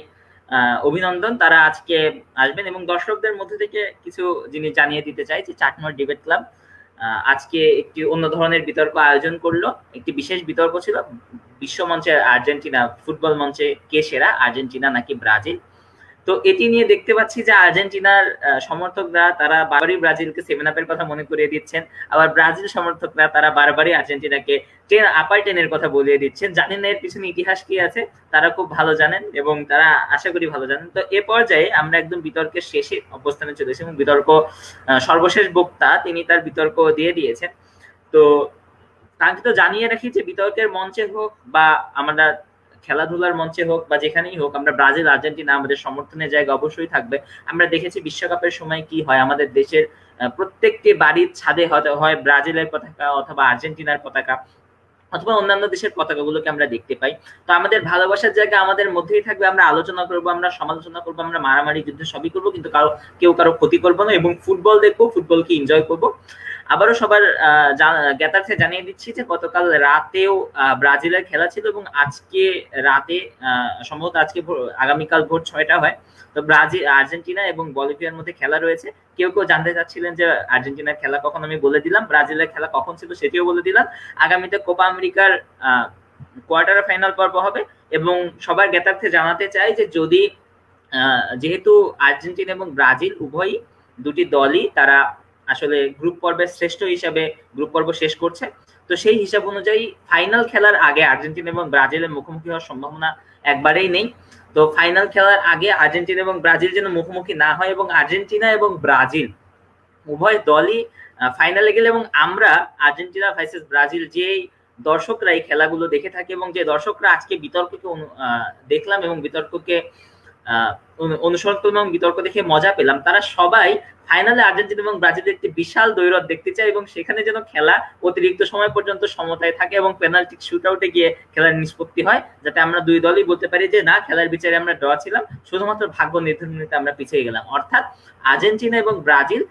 অভিনন্দন, তারা আজকে আসবেন এবং দর্শকদের মধ্যে থেকে কিছু জিনিস জানিয়ে দিতে চাই যে চাটমোহর ডিবেট ক্লাব আজকে একটি অন্য ধরনের বিতর্ক আয়োজন করলো। একটি বিশেষ বিতর্ক ছিল বিশ্বমঞ্চে আর্জেন্টিনা, ফুটবল মঞ্চে কে সেরা, আর্জেন্টিনা নাকি ব্রাজিল। তো এটি নিয়ে দেখতে পাচ্ছি যে আর্জেন্টিনার সমর্থকরা তারা বারবারই ব্রাজিলকে 7-আপের কথা মনে করিয়ে দিচ্ছেন, আবার ব্রাজিল সমর্থকরা তারা বারবারই আর্জেন্টিনাকে আপার 10-এর কথা বলিয়ে দিচ্ছেন। জানেন না এর পিছনে ইতিহাস কি আছে, তারা খুব ভালো জানেন এবং তারা আশা করি ভালো জানেন। তো এ পর্যায়ে আমরা একদম বিতর্কের শেষে অবস্থানে চলে এসেছি এবং বিতর্ক সর্বশেষ বক্তা তিনি তার বিতর্ক দিয়ে দিয়েছেন। তো কাঙ্ক্ষিত জানিয়ে রাখি যে বিতর্কের মঞ্চে হোক বা আমরা খেলাধুলার মঞ্চে হোক বা যেখানেই হোক, আমরা ব্রাজিল আর্জেন্টিনা আমাদের সমর্থনের জায়গা অবশ্যই থাকবে। আমরা দেখেছি বিশ্বকাপের সময় কি হয়, আমাদের দেশের প্রত্যেকটি বাড়ির ছাদে হয় ব্রাজিলের পতাকা অথবা আর্জেন্টিনার পতাকা অথবা অন্যান্য দেশের পতাকাগুলোকে আমরা দেখতে পাই। তো আমাদের ভালোবাসার জায়গা আমাদের মধ্যেই থাকবে, আমরা আলোচনা করবো, আমরা সমালোচনা করবো, আমরা মারামারি যুদ্ধ সবই করবো, কিন্তু কেউ কারো ক্ষতি করবো না এবং ফুটবল দেখবো, ফুটবলকে এনজয় করবো। আবারও সবার জ্ঞাতার্থে জানিয়ে দিচ্ছি যে গতকাল রাতেও ব্রাজিলের খেলা ছিল এবং আজকে রাতে সম্ভবত আগামীকাল ভোর 6টা হয়। তো ব্রাজিল, আর্জেন্টিনা এবং বলিভিয়ার মধ্যে খেলা রয়েছে। কেউ জানতে চাচ্ছিলেন যে আর্জেন্টিনার খেলা কখন, আমি বলে দিলাম। ব্রাজিলের খেলা কখন ছিল সেটিও বলে দিলাম। আগামীতে কোপা আমেরিকার কোয়ার্টার ফাইনাল পর্ব হবে এবং সবার জ্ঞাতার্থে জানাতে চাই যে যদি যেহেতু আর্জেন্টিনা এবং ব্রাজিল উভয়ই দুটি দলই তারা আসলে গ্রুপ পর্বের শ্রেষ্ঠ হিসাবে গ্রুপ পর্ব শেষ করছে, তো সেই হিসাব অনুযায়ী ফাইনাল খেলার আগে আর্জেন্টিনা এবং ব্রাজিলের মুখোমুখি হওয়ার সম্ভাবনা একবারেই নেই। তো ফাইনাল খেলার আগে আর্জেন্টিনা এবং ব্রাজিল যেন মুখোমুখি না হয় এবং আর্জেন্টিনা এবং ব্রাজিল উভয় দলই ফাইনালে গেলে এবং আমরা আর্জেন্টিনা ভার্সেস ব্রাজিল যেই দর্শকরা এই খেলাগুলো দেখে থাকে এবং যে দর্শকরা আজকে বিতর্ককে দেখলাম এবং বিতর্ককে অনুসরণ করলাম এবং বিতর্ক দেখে মজা পেলাম, তারা সবাই ফাইনালে আর্জেন্টিনা এবং ব্রাজিলের একটি বিশাল দ্বৈরথ দেখতে চায় এবং সেখানে যেন খেলা অতিরিক্ত সময় পর্যন্ত সমতায় থাকে এবং পেনাল্টি শুটআউটে গিয়ে খেলার নিষ্পত্তি হয়, যাতে আমরা দুই দলই বলতে পারি যে না, খেলার বিচারে আমরা ড্র ছিলাম, শুধুমাত্র ভাগ্য নির্ধারণীতে আমরা পিছিয়ে গেলাম। অর্থাৎ আর্জেন্টিনা এবং ব্রাজিল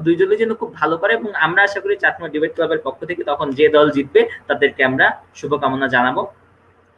দুই দলই যেন খুব ভালো করে এবং আমরা আশা করি চাটমোহর ডিবেট ক্লাবের পক্ষ থেকে তখন যে দল জিতবে তাদেরকে আমরা শুভকামনা জানাবো।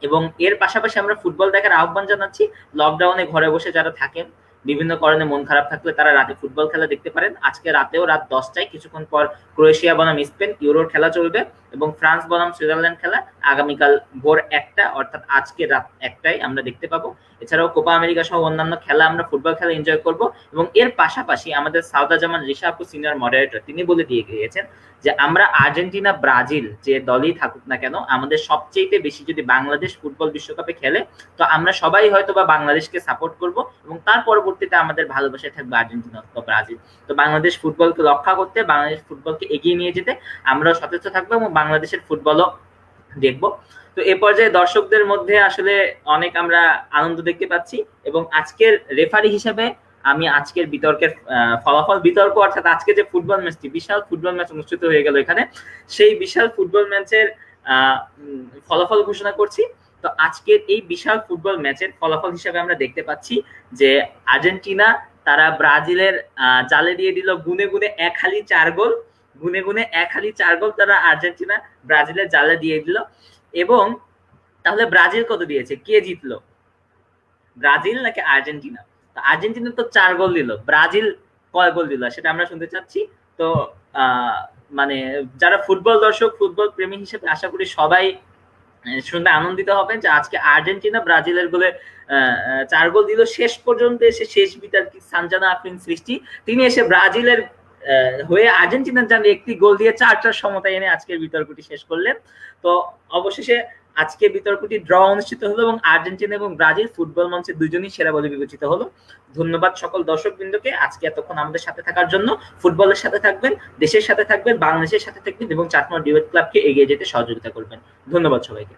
এবং এর পাশাপাশি আমরা ফুটবল দেখার আহ্বান জানাচ্ছি। লকডাউনে ঘরে বসে যারা থাকেন, বিভিন্ন কারণে মন খারাপ থাকলে তারা রাতে ফুটবল খেলা দেখতে পারেন। আজকে রাতেও রাত 10টায় কিছুক্ষণ পর ক্রোয়েশিয়া বনাম স্পেন ইউরোর খেলা চলবে এবং ফ্রান্স বনাম সুইজারল্যান্ড খেলা আগামীকাল ভোর 1টা অর্থাৎ আজকে রাত 1টায় আমরা দেখতে পাবো। এছাড়াও কোপা আমেরিকা সহ অন্যান্য খেলা আমরা ফুটবল খেলা এনজয় করব এবং এর পাশাপাশি আমাদের সাউদা জামান রিশা আপু সিনিয়র মডারেটর তিনি বলে দিয়ে গিয়েছেন যে আমরা আর্জেন্টিনা ব্রাজিল যে দলই থাকুক না কেন, আমাদের সবচেয়ে বেশি যদি বাংলাদেশ ফুটবল বিশ্বকাপে খেলে তো আমরা সবাই হয়তো বা বাংলাদেশকে সাপোর্ট করব এবং তার পরবর্তীতে আমাদের ভালোবাসায় থাকবে আর্জেন্টিনা অথবা ব্রাজিল। তো বাংলাদেশ ফুটবলকে রক্ষা করতে, বাংলাদেশ ফুটবলকে এগিয়ে নিয়ে যেতে আমরা সচেষ্ট থাকবো এবং বাংলাদেশের ফুটবলও দেখবো। তো এ পর্যায়ে দর্শকদের মধ্যে আসলে অনেক আমরা আনন্দ দেখতে পাচ্ছি এবং আজকের রেফারি হিসেবে আমি আজকের বিতর্কের ফলাফল বিতর্ক অর্থাৎ আজকে যে ফুটবল ম্যাচটি, বিশাল ফুটবল ম্যাচ অনুষ্ঠিত হয়ে গেল এখানে, সেই বিশাল ফুটবল ম্যাচের ফলাফল ঘোষণা করছি। তো আজকের এই বিশাল ফুটবল ম্যাচের ফলাফল হিসেবে আমরা দেখতে পাচ্ছি যে আর্জেন্টিনা তারা ব্রাজিলের জালে দিয়ে দিল গুনে গুনে 1-4 গোল, গুনে গুনে 1-4 গোল তারা আর্জেন্টিনা ব্রাজিলের জালে দিয়ে দিল। এবং তাহলে ব্রাজিল কত দিয়েছে, কে জিতলো, ব্রাজিল নাকি আর্জেন্টিনা? তো আর্জেন্টিনা তো 4 গোল দিল, ব্রাজিল কয় গোল দিল সেটা আমরা শুনতে চাচ্ছি। তো মানে যারা ফুটবল দর্শক, ফুটবল প্রেমী হিসেবে আশা করি সবাই শুনতে আনন্দিত হবেন যে আজকে আর্জেন্টিনা ব্রাজিলের গোলে 4 গোল দিল। শেষ পর্যন্ত এসে শেষ বিতর্কে সানজানা আফরিন সৃষ্টি তিনি এসে ব্রাজিলের হয়ে আর্জেন্টিনার জানে একটি গোল দিয়ে 4টার সমতা এনে আজকের বিতর্কটি শেষ করলেন। তো অবশেষে আজকে বিতর্কটি ড্র অনুষ্ঠিত হলো এবং আর্জেন্টিনা এবং ব্রাজিল ফুটবল মঞ্চে দুজনই সেরা বলে বিবেচিত হলো। ধন্যবাদ সকল দর্শকবৃন্দকে আজকে এতক্ষণ আমাদের সাথে থাকার জন্য। ফুটবলের সাথে থাকবেন, দেশের সাথে থাকবেন, বাংলাদেশের সাথে থাকবেন এবং চাটমোহর ডিবেট ক্লাবকে এগিয়ে যেতে সহযোগিতা করবেন। ধন্যবাদ সবাইকে।